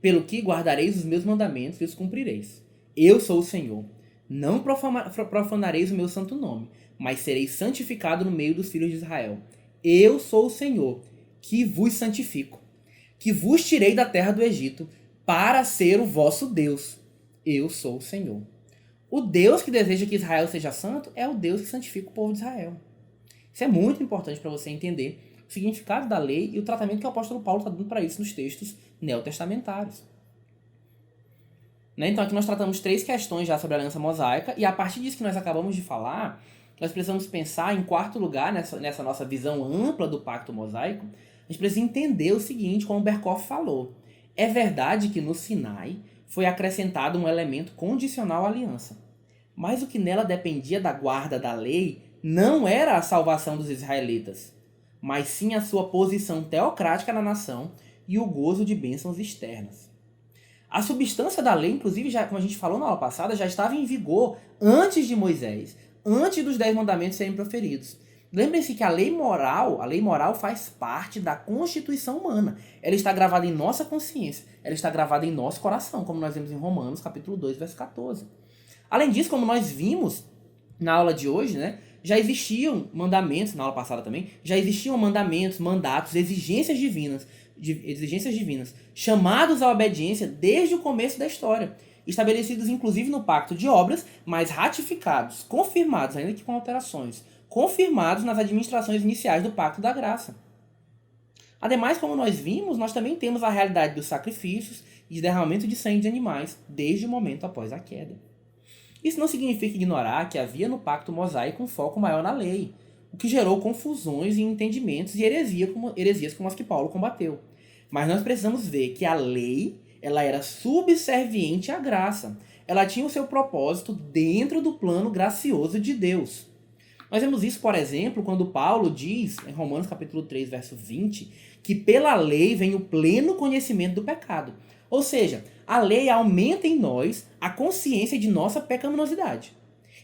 Pelo que guardareis os meus mandamentos e os cumprireis. Eu sou o Senhor. Não profanareis o meu santo nome, mas sereis santificado no meio dos filhos de Israel. Eu sou o Senhor, que vos santifico, que vos tirei da terra do Egito, para ser o vosso Deus. Eu sou o Senhor. O Deus que deseja que Israel seja santo é o Deus que santifica o povo de Israel. Isso é muito importante para você entender o significado da lei e o tratamento que o apóstolo Paulo está dando para isso nos textos neotestamentários. Então aqui nós tratamos 3 questões já sobre a aliança mosaica, e a partir disso que nós acabamos de falar, nós precisamos pensar, em quarto lugar, nessa nossa visão ampla do pacto mosaico, a gente precisa entender o seguinte, como o Berkhoff falou. É verdade que no Sinai foi acrescentado um elemento condicional à aliança, mas o que nela dependia da guarda da lei não era a salvação dos israelitas, mas sim a sua posição teocrática na nação e o gozo de bênçãos externas. A substância da lei, inclusive, já, como a gente falou na aula passada, já estava em vigor antes de Moisés, antes dos 10 mandamentos serem proferidos. Lembrem-se que a lei moral faz parte da constituição humana. Ela está gravada em nossa consciência, ela está gravada em nosso coração, como nós vemos em Romanos, capítulo 2, verso 14. Além disso, como nós vimos na aula de hoje, já existiam mandamentos, na aula passada também, já existiam mandamentos, mandatos, exigências divinas, chamados à obediência desde o começo da história, estabelecidos inclusive no pacto de obras, mas ratificados, confirmados, ainda que com alterações, confirmados nas administrações iniciais do pacto da graça. Ademais, como nós vimos, nós também temos a realidade dos sacrifícios e de derramamento de sangue de animais desde o momento após a queda. Isso não significa ignorar que havia no pacto mosaico um foco maior na lei, o que gerou confusões e entendimentos e heresias como as que Paulo combateu. Mas nós precisamos ver que a lei, ela era subserviente à graça. Ela tinha o seu propósito dentro do plano gracioso de Deus. Nós vemos isso, por exemplo, quando Paulo diz, em Romanos capítulo 3, verso 20, que pela lei vem o pleno conhecimento do pecado. Ou seja, a lei aumenta em nós a consciência de nossa pecaminosidade.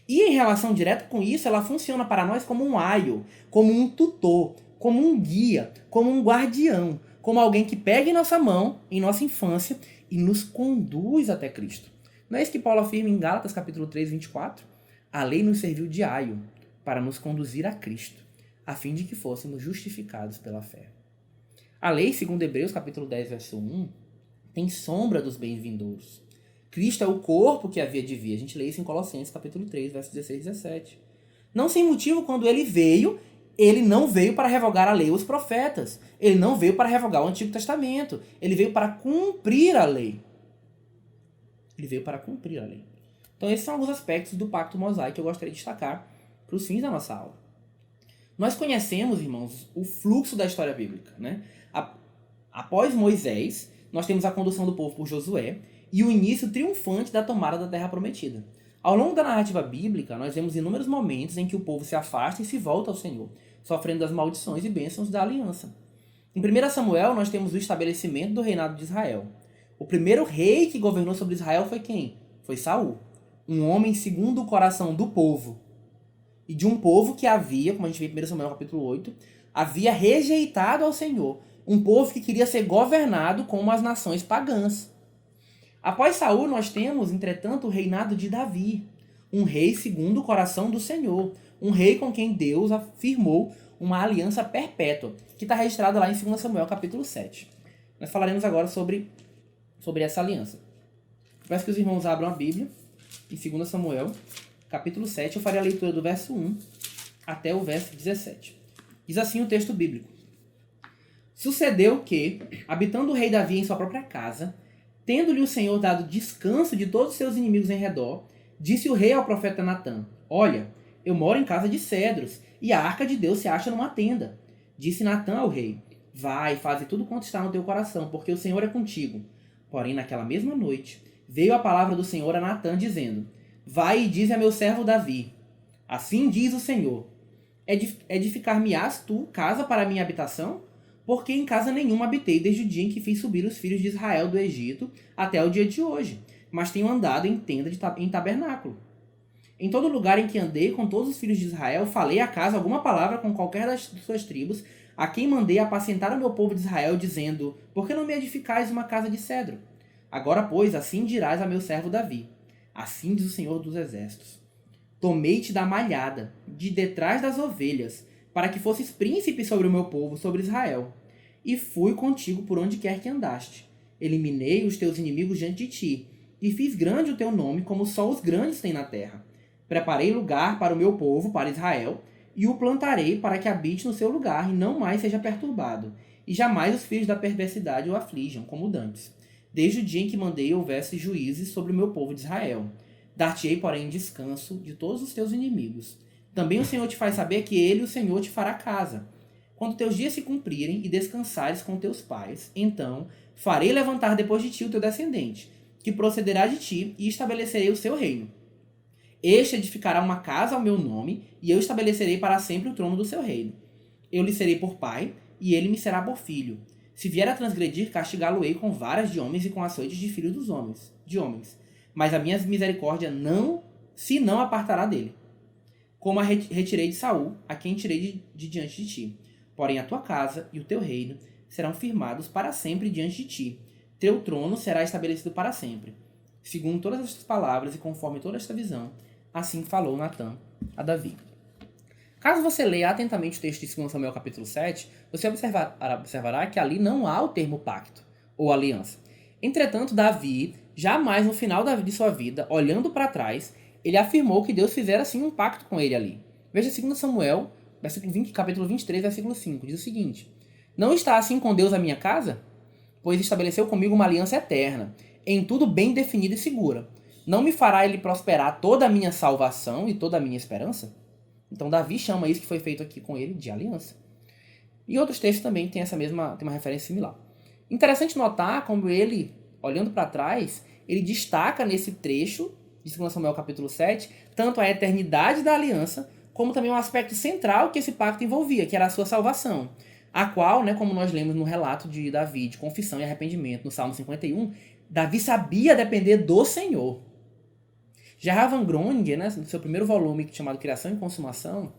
E em relação direta com isso, ela funciona para nós como um aio, como um tutor, como um guia, como um guardião, como alguém que pega em nossa mão, em nossa infância, e nos conduz até Cristo. Não é isso que Paulo afirma em Gálatas capítulo 3, 24? A lei nos serviu de aio para nos conduzir a Cristo, a fim de que fôssemos justificados pela fé. A lei, segundo Hebreus capítulo 10, verso 1, tem sombra dos bens vindouros. Cristo é o corpo que havia de vir. A gente lê isso em Colossenses capítulo 3, versos 16 e 17. Não sem motivo, quando ele veio, ele não veio para revogar a lei ou os profetas. Ele não veio para revogar o Antigo Testamento. Ele veio para cumprir a lei. Ele veio para cumprir a lei. Então esses são alguns aspectos do pacto mosaico que eu gostaria de destacar para os fins da nossa aula. Nós conhecemos, irmãos, o fluxo da história bíblica. Após Moisés, nós temos a condução do povo por Josué, e o início triunfante da tomada da Terra Prometida. Ao longo da narrativa bíblica, nós vemos inúmeros momentos em que o povo se afasta e se volta ao Senhor, sofrendo das maldições e bênçãos da aliança. Em 1 Samuel, nós temos o estabelecimento do reinado de Israel. O primeiro rei que governou sobre Israel foi quem? Foi Saul, um homem segundo o coração do povo. E de um povo que havia, como a gente vê em 1 Samuel capítulo 8, havia rejeitado ao Senhor. Um povo que queria ser governado como as nações pagãs. Após Saul, nós temos, entretanto, o reinado de Davi, um rei segundo o coração do Senhor, um rei com quem Deus afirmou uma aliança perpétua, que está registrada lá em 2 Samuel capítulo 7. Nós falaremos agora sobre essa aliança. Peço que os irmãos abram a Bíblia, em 2 Samuel capítulo 7, eu farei a leitura do verso 1 até o verso 17. Diz assim o texto bíblico. Sucedeu que, habitando o rei Davi em sua própria casa, tendo-lhe o Senhor dado descanso de todos os seus inimigos em redor, disse o rei ao profeta Natã: Olha, eu moro em casa de cedros, e a arca de Deus se acha numa tenda. Disse Natã ao rei: Vai, faze tudo quanto está no teu coração, porque o Senhor é contigo. Porém, naquela mesma noite, veio a palavra do Senhor a Natã, dizendo: Vai e dize a meu servo Davi: Assim diz o Senhor: Edificar-me-ás tu casa para a minha habitação? Porque em casa nenhuma habitei desde o dia em que fiz subir os filhos de Israel do Egito até o dia de hoje, mas tenho andado em tenda em tabernáculo. Em todo lugar em que andei com todos os filhos de Israel, falei acaso alguma palavra com qualquer das suas tribos, a quem mandei apacentar o meu povo de Israel, dizendo: Por que não me edificais uma casa de cedro? Agora, pois, assim dirás a meu servo Davi: Assim diz o Senhor dos Exércitos. Tomei-te da malhada, de detrás das ovelhas, para que fosses príncipe sobre o meu povo, sobre Israel. E fui contigo por onde quer que andaste. Eliminei os teus inimigos diante de ti, e fiz grande o teu nome, como só os grandes têm na terra. Preparei lugar para o meu povo, para Israel, e o plantarei para que habite no seu lugar, e não mais seja perturbado. E jamais os filhos da perversidade o aflijam, como dantes. Desde o dia em que mandei houvesse juízes sobre o meu povo de Israel. Dar-te-ei, porém, descanso de todos os teus inimigos. Também o Senhor te faz saber que ele, o Senhor, te fará casa. Quando teus dias se cumprirem e descansares com teus pais, então farei levantar depois de ti o teu descendente, que procederá de ti, e estabelecerei o seu reino. Este edificará uma casa ao meu nome, e eu estabelecerei para sempre o trono do seu reino. Eu lhe serei por pai, e ele me será por filho. Se vier a transgredir, castigá-lo-ei com varas de homens e com açoites de filhos dos homens. Mas a minha misericórdia não apartará dele. Como a retirei de Saul, a quem tirei de diante de ti. Porém a tua casa e o teu reino serão firmados para sempre diante de ti. Teu trono será estabelecido para sempre. Segundo todas estas palavras e conforme toda esta visão, assim falou Natã a Davi. Caso você leia atentamente o texto de 2 Samuel capítulo 7, você observará que ali não há o termo pacto ou aliança. Entretanto, Davi, jamais no final de sua vida, olhando para trás, ele afirmou que Deus fizera sim um pacto com ele ali. Veja 2 Samuel, capítulo 23, versículo 5, diz o seguinte: Não está assim com Deus a minha casa? Pois estabeleceu comigo uma aliança eterna, em tudo bem definida e segura. Não me fará ele prosperar toda a minha salvação e toda a minha esperança? Então Davi chama isso que foi feito aqui com ele de aliança. E outros textos também têm tem uma referência similar. Interessante notar como ele, olhando para trás, ele destaca nesse trecho de 2 Samuel capítulo 7, tanto a eternidade da aliança, como também um aspecto central que esse pacto envolvia, que era a sua salvação. A qual, como nós lemos no relato de Davi, de confissão e arrependimento, no Salmo 51, Davi sabia depender do Senhor. Gerhard van Groningen, no seu primeiro volume chamado Criação e Consumação,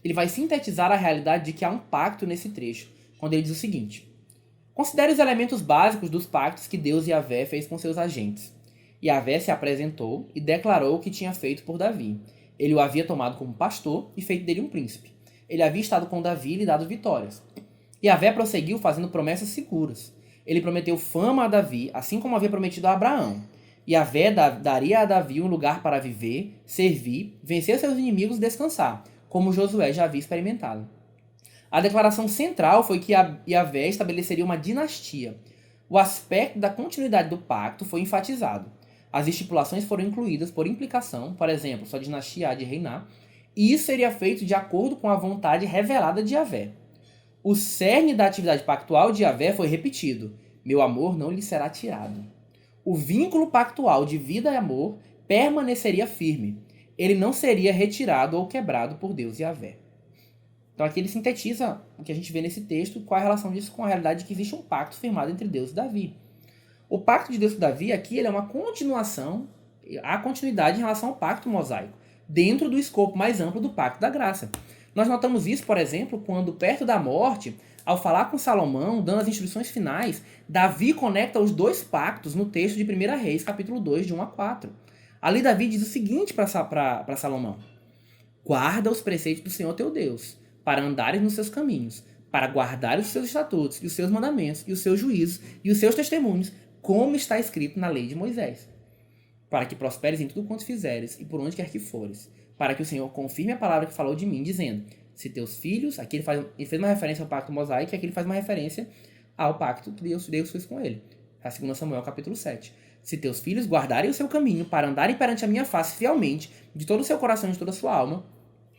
ele vai sintetizar a realidade de que há um pacto nesse trecho, quando ele diz o seguinte: Considere os elementos básicos dos pactos que Deus Yahvé fez com seus agentes. Yahvé se apresentou e declarou o que tinha feito por Davi. Ele o havia tomado como pastor e feito dele um príncipe. Ele havia estado com Davi e lhe dado vitórias. Yahvé prosseguiu fazendo promessas seguras. Ele prometeu fama a Davi, assim como havia prometido a Abraão. Yahvé daria a Davi um lugar para viver, servir, vencer seus inimigos e descansar, como Josué já havia experimentado. A declaração central foi que Yahvé estabeleceria uma dinastia. O aspecto da continuidade do pacto foi enfatizado. As estipulações foram incluídas por implicação, por exemplo, sua dinastia há de reinar, e isso seria feito de acordo com a vontade revelada de Yahvé. O cerne da atividade pactual de Yahvé foi repetido: meu amor não lhe será tirado. O vínculo pactual de vida e amor permaneceria firme. Ele não seria retirado ou quebrado por Deus e Yahvé. Então aqui ele sintetiza o que a gente vê nesse texto, qual a relação disso com a realidade de que existe um pacto firmado entre Deus e Davi. O pacto de Deus com Davi aqui ele é uma continuação, há continuidade em relação ao pacto mosaico, dentro do escopo mais amplo do pacto da graça. Nós notamos isso, por exemplo, quando perto da morte, ao falar com Salomão, dando as instruções finais, Davi conecta os dois pactos no texto de 1 Reis, capítulo 2, de 1 a 4. Ali Davi diz o seguinte para Salomão: Guarda os preceitos do Senhor teu Deus, para andares nos seus caminhos, para guardares os seus estatutos, e os seus mandamentos, e os seus juízos, e os seus testemunhos, como está escrito na lei de Moisés. Para que prosperes em tudo quanto fizeres, e por onde quer que fores, para que o Senhor confirme a palavra que falou de mim, dizendo: se teus filhos, aqui ele fez uma referência ao pacto mosaico, e aqui ele faz uma referência ao pacto que Deus fez com ele. A 2 Samuel capítulo 7. Se teus filhos guardarem o seu caminho para andarem perante a minha face fielmente, de todo o seu coração e de toda a sua alma,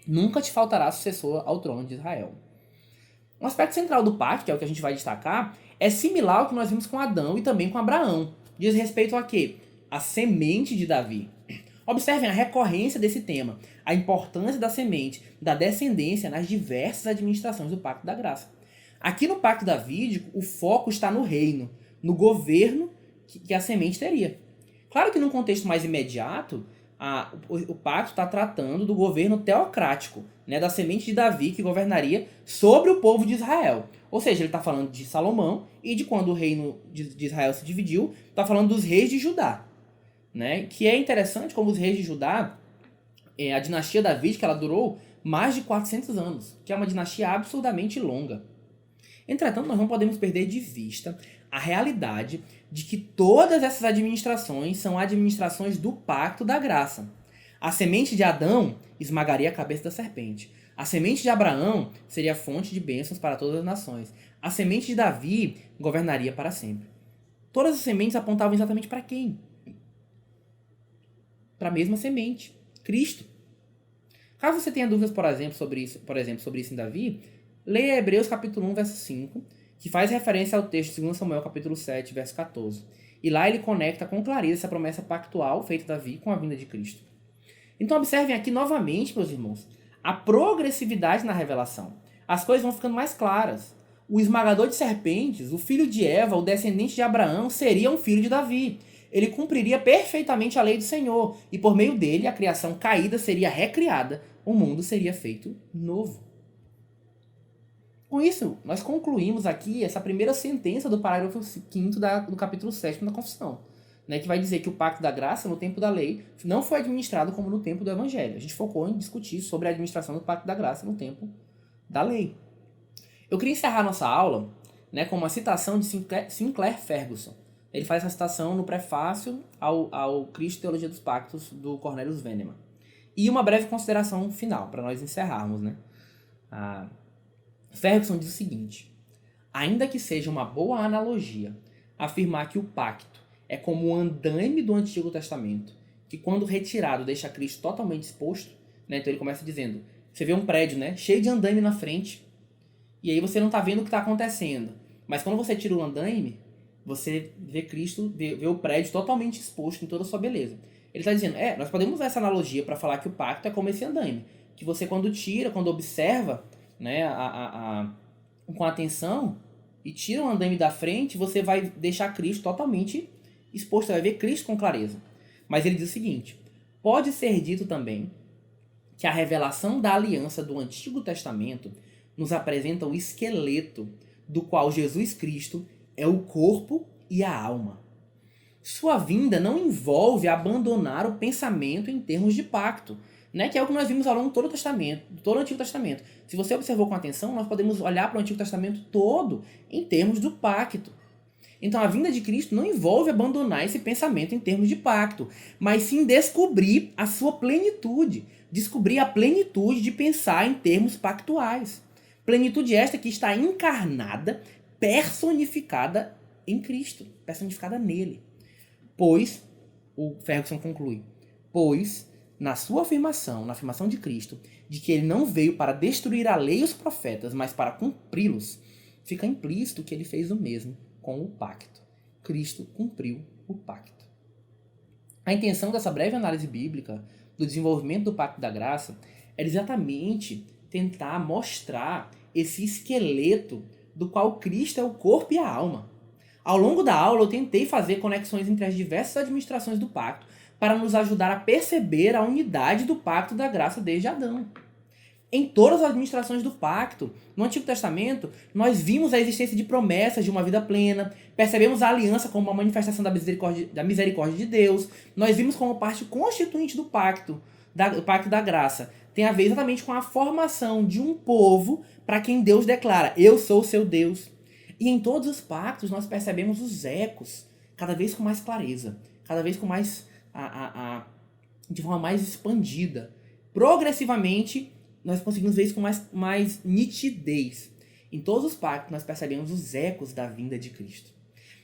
nunca te faltará sucessor ao trono de Israel. Um aspecto central do pacto, que é o que a gente vai destacar, é similar ao que nós vimos com Adão e também com Abraão. Diz respeito a quê? A semente de Davi. Observem a recorrência desse tema, a importância da semente, da descendência nas diversas administrações do Pacto da Graça. Aqui no Pacto Davídico, o foco está no reino, no governo que a semente teria. Claro que num contexto mais imediato, o pacto está tratando do governo teocrático, da semente de Davi que governaria sobre o povo de Israel. Ou seja, ele está falando de Salomão e de quando o reino de Israel se dividiu, está falando dos reis de Judá. né? Que é interessante como os reis de Judá, a dinastia davídica, ela durou mais de 400 anos, que é uma dinastia absurdamente longa. Entretanto, nós não podemos perder de vista a realidade de que todas essas administrações são administrações do pacto da graça. A semente de Adão esmagaria a cabeça da serpente. A semente de Abraão seria fonte de bênçãos para todas as nações. A semente de Davi governaria para sempre. Todas as sementes apontavam exatamente para quem? Para a mesma semente, Cristo. Caso você tenha dúvidas, por exemplo, sobre isso em Davi, leia Hebreus capítulo 1, verso 5, que faz referência ao texto de 2 Samuel capítulo 7, verso 14. E lá ele conecta com clareza essa promessa pactual feita a Davi com a vinda de Cristo. Então observem aqui novamente, meus irmãos, a progressividade na revelação. As coisas vão ficando mais claras. O esmagador de serpentes, o filho de Eva, o descendente de Abraão, seria um filho de Davi. Ele cumpriria perfeitamente a lei do Senhor, e por meio dele a criação caída seria recriada, o mundo seria feito novo. Com isso, nós concluímos aqui essa primeira sentença do parágrafo 5º do capítulo 7 da Confissão, né, que vai dizer que o pacto da graça, no tempo da lei, não foi administrado como no tempo do Evangelho. A gente focou em discutir sobre a administração do pacto da graça no tempo da lei. Eu queria encerrar nossa aula, né, com uma citação de Sinclair Ferguson. Ele faz essa citação no prefácio ao Cristo e Teologia dos Pactos, do Cornelius Vennemann. E uma breve consideração final, para nós encerrarmos, né? Ferguson diz o seguinte: ainda que seja uma boa analogia afirmar que o pacto é como o andaime do Antigo Testamento, que quando retirado deixa Cristo totalmente exposto, né? Então ele começa dizendo, você vê um prédio, né, cheio de andaime na frente, e aí você não está vendo o que está acontecendo. Mas quando você tira o andaime, você vê Cristo, vê o prédio totalmente exposto em toda a sua beleza. Ele está dizendo, nós podemos usar essa analogia para falar que o pacto é como esse andaime, que você quando tira, quando observa, né, com atenção, e tira o andaime da frente, você vai deixar Cristo totalmente exposto, você vai ver Cristo com clareza. Mas ele diz o seguinte, pode ser dito também que a revelação da aliança do Antigo Testamento nos apresenta o esqueleto do qual Jesus Cristo é o corpo e a alma. Sua vinda não envolve abandonar o pensamento em termos de pacto, né, que é o que nós vimos ao longo de todo o Testamento, todo o Antigo Testamento. Se você observou com atenção, nós podemos olhar para o Antigo Testamento todo em termos do pacto. Então a vinda de Cristo não envolve abandonar esse pensamento em termos de pacto, mas sim descobrir a sua plenitude, descobrir a plenitude de pensar em termos pactuais. Plenitude esta que está encarnada, personificada em Cristo, personificada nele. Pois, o Ferguson conclui, pois, na sua afirmação, na afirmação de Cristo, de que ele não veio para destruir a lei e os profetas, mas para cumpri-los, fica implícito que ele fez o mesmo com o pacto. Cristo cumpriu o pacto. A intenção dessa breve análise bíblica do desenvolvimento do pacto da graça é exatamente tentar mostrar esse esqueleto do qual Cristo é o corpo e a alma. Ao longo da aula eu tentei fazer conexões entre as diversas administrações do pacto para nos ajudar a perceber a unidade do pacto da graça desde Adão. Em todas as administrações do pacto, no Antigo Testamento, nós vimos a existência de promessas de uma vida plena, percebemos a aliança como uma manifestação da misericórdia de Deus, nós vimos como parte constituinte do pacto da graça. Tem a ver exatamente com a formação de um povo para quem Deus declara, eu sou o seu Deus. E em todos os pactos nós percebemos os ecos, cada vez com mais clareza, cada vez com mais, de forma mais expandida. Progressivamente, nós conseguimos ver isso com mais nitidez. Em todos os pactos nós percebemos os ecos da vinda de Cristo.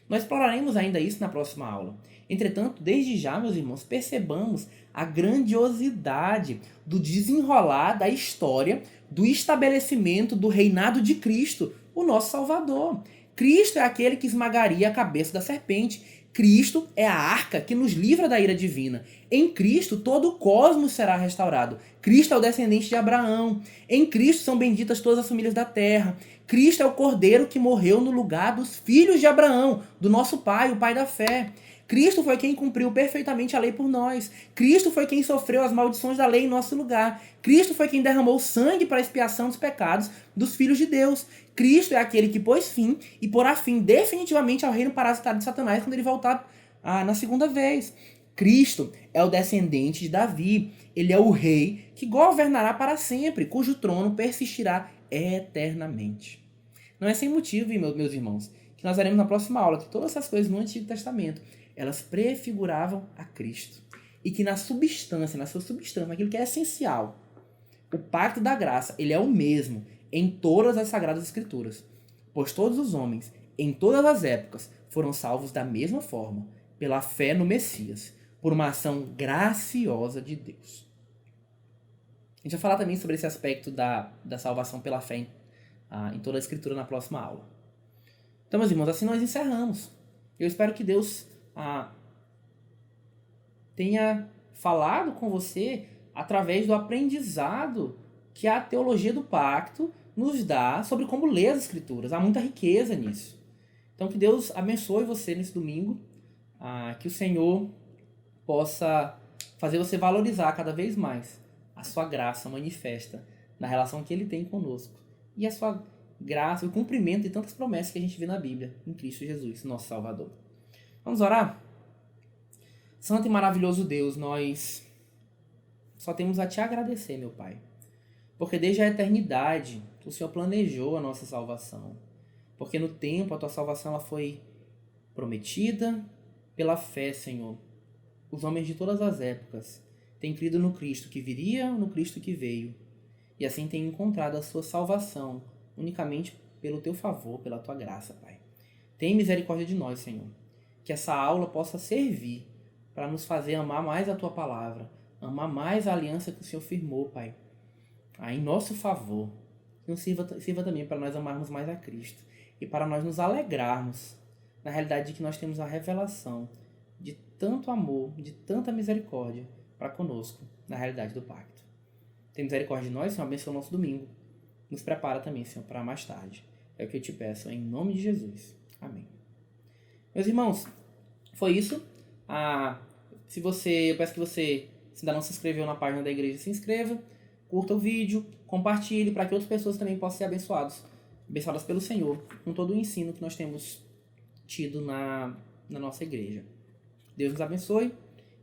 Nós exploraremos ainda isso na próxima aula. Entretanto, desde já, meus irmãos, percebamos a grandiosidade do desenrolar da história do estabelecimento do reinado de Cristo, o nosso Salvador. Cristo é aquele que esmagaria a cabeça da serpente. Cristo é a arca que nos livra da ira divina. Em Cristo, todo o cosmos será restaurado. Cristo é o descendente de Abraão. Em Cristo são benditas todas as famílias da terra. Cristo é o cordeiro que morreu no lugar dos filhos de Abraão, do nosso pai, o pai da fé. Cristo foi quem cumpriu perfeitamente a lei por nós. Cristo foi quem sofreu as maldições da lei em nosso lugar. Cristo foi quem derramou sangue para a expiação dos pecados dos filhos de Deus. Cristo é aquele que pôs fim e porá fim definitivamente ao reino parasitado de Satanás quando ele voltar na segunda vez. Cristo é o descendente de Davi. Ele é o rei que governará para sempre, cujo trono persistirá eternamente. Não é sem motivo, meus irmãos, que nós veremos na próxima aula que todas essas coisas no Antigo Testamento, elas prefiguravam a Cristo. E que na sua substância, naquilo que é essencial, o pacto da graça, ele é o mesmo em todas as Sagradas Escrituras. Pois todos os homens, em todas as épocas, foram salvos da mesma forma, pela fé no Messias, por uma ação graciosa de Deus. A gente vai falar também sobre esse aspecto da salvação pela fé em toda a Escritura na próxima aula. Então, meus irmãos, assim nós encerramos. Eu espero que Deus tenha falado com você através do aprendizado que a teologia do pacto nos dá sobre como ler as Escrituras. Há muita riqueza nisso. Então, que Deus abençoe você nesse domingo, que o Senhor possa fazer você valorizar cada vez mais a sua graça manifesta na relação que Ele tem conosco e a sua graça, o cumprimento de tantas promessas que a gente vê na Bíblia, em Cristo Jesus, nosso Salvador. Vamos orar? Santo e maravilhoso Deus, nós só temos a Te agradecer, meu Pai, porque desde a eternidade o Senhor planejou a nossa salvação, porque no tempo a Tua salvação ela foi prometida pela fé, Senhor. Os homens de todas as épocas têm crido no Cristo que viria, no Cristo que veio, e assim têm encontrado a sua salvação unicamente pelo Teu favor, pela Tua graça, Pai. Tem misericórdia de nós, Senhor. Que essa aula possa servir para nos fazer amar mais a Tua palavra, amar mais a aliança que o Senhor firmou, Pai, em nosso favor. Que nos sirva também para nós amarmos mais a Cristo e para nós nos alegrarmos na realidade de que nós temos a revelação de tanto amor, de tanta misericórdia para conosco na realidade do pacto. Tem misericórdia de nós, Senhor, abençoa o nosso domingo. Nos prepara também, Senhor, para mais tarde. É o que eu te peço, em nome de Jesus. Amém. Meus irmãos, foi isso. Eu peço que você, se ainda não se inscreveu na página da igreja, se inscreva, curta o vídeo, compartilhe para que outras pessoas também possam ser abençoadas pelo Senhor, com todo o ensino que nós temos tido na nossa igreja. Deus nos abençoe.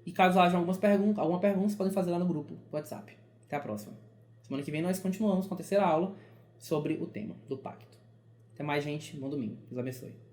E caso haja alguma pergunta, vocês podem fazer lá no grupo do WhatsApp. Até a próxima. Semana que vem nós continuamos com a terceira aula sobre o tema do pacto. Até mais, gente. Bom domingo. Deus abençoe.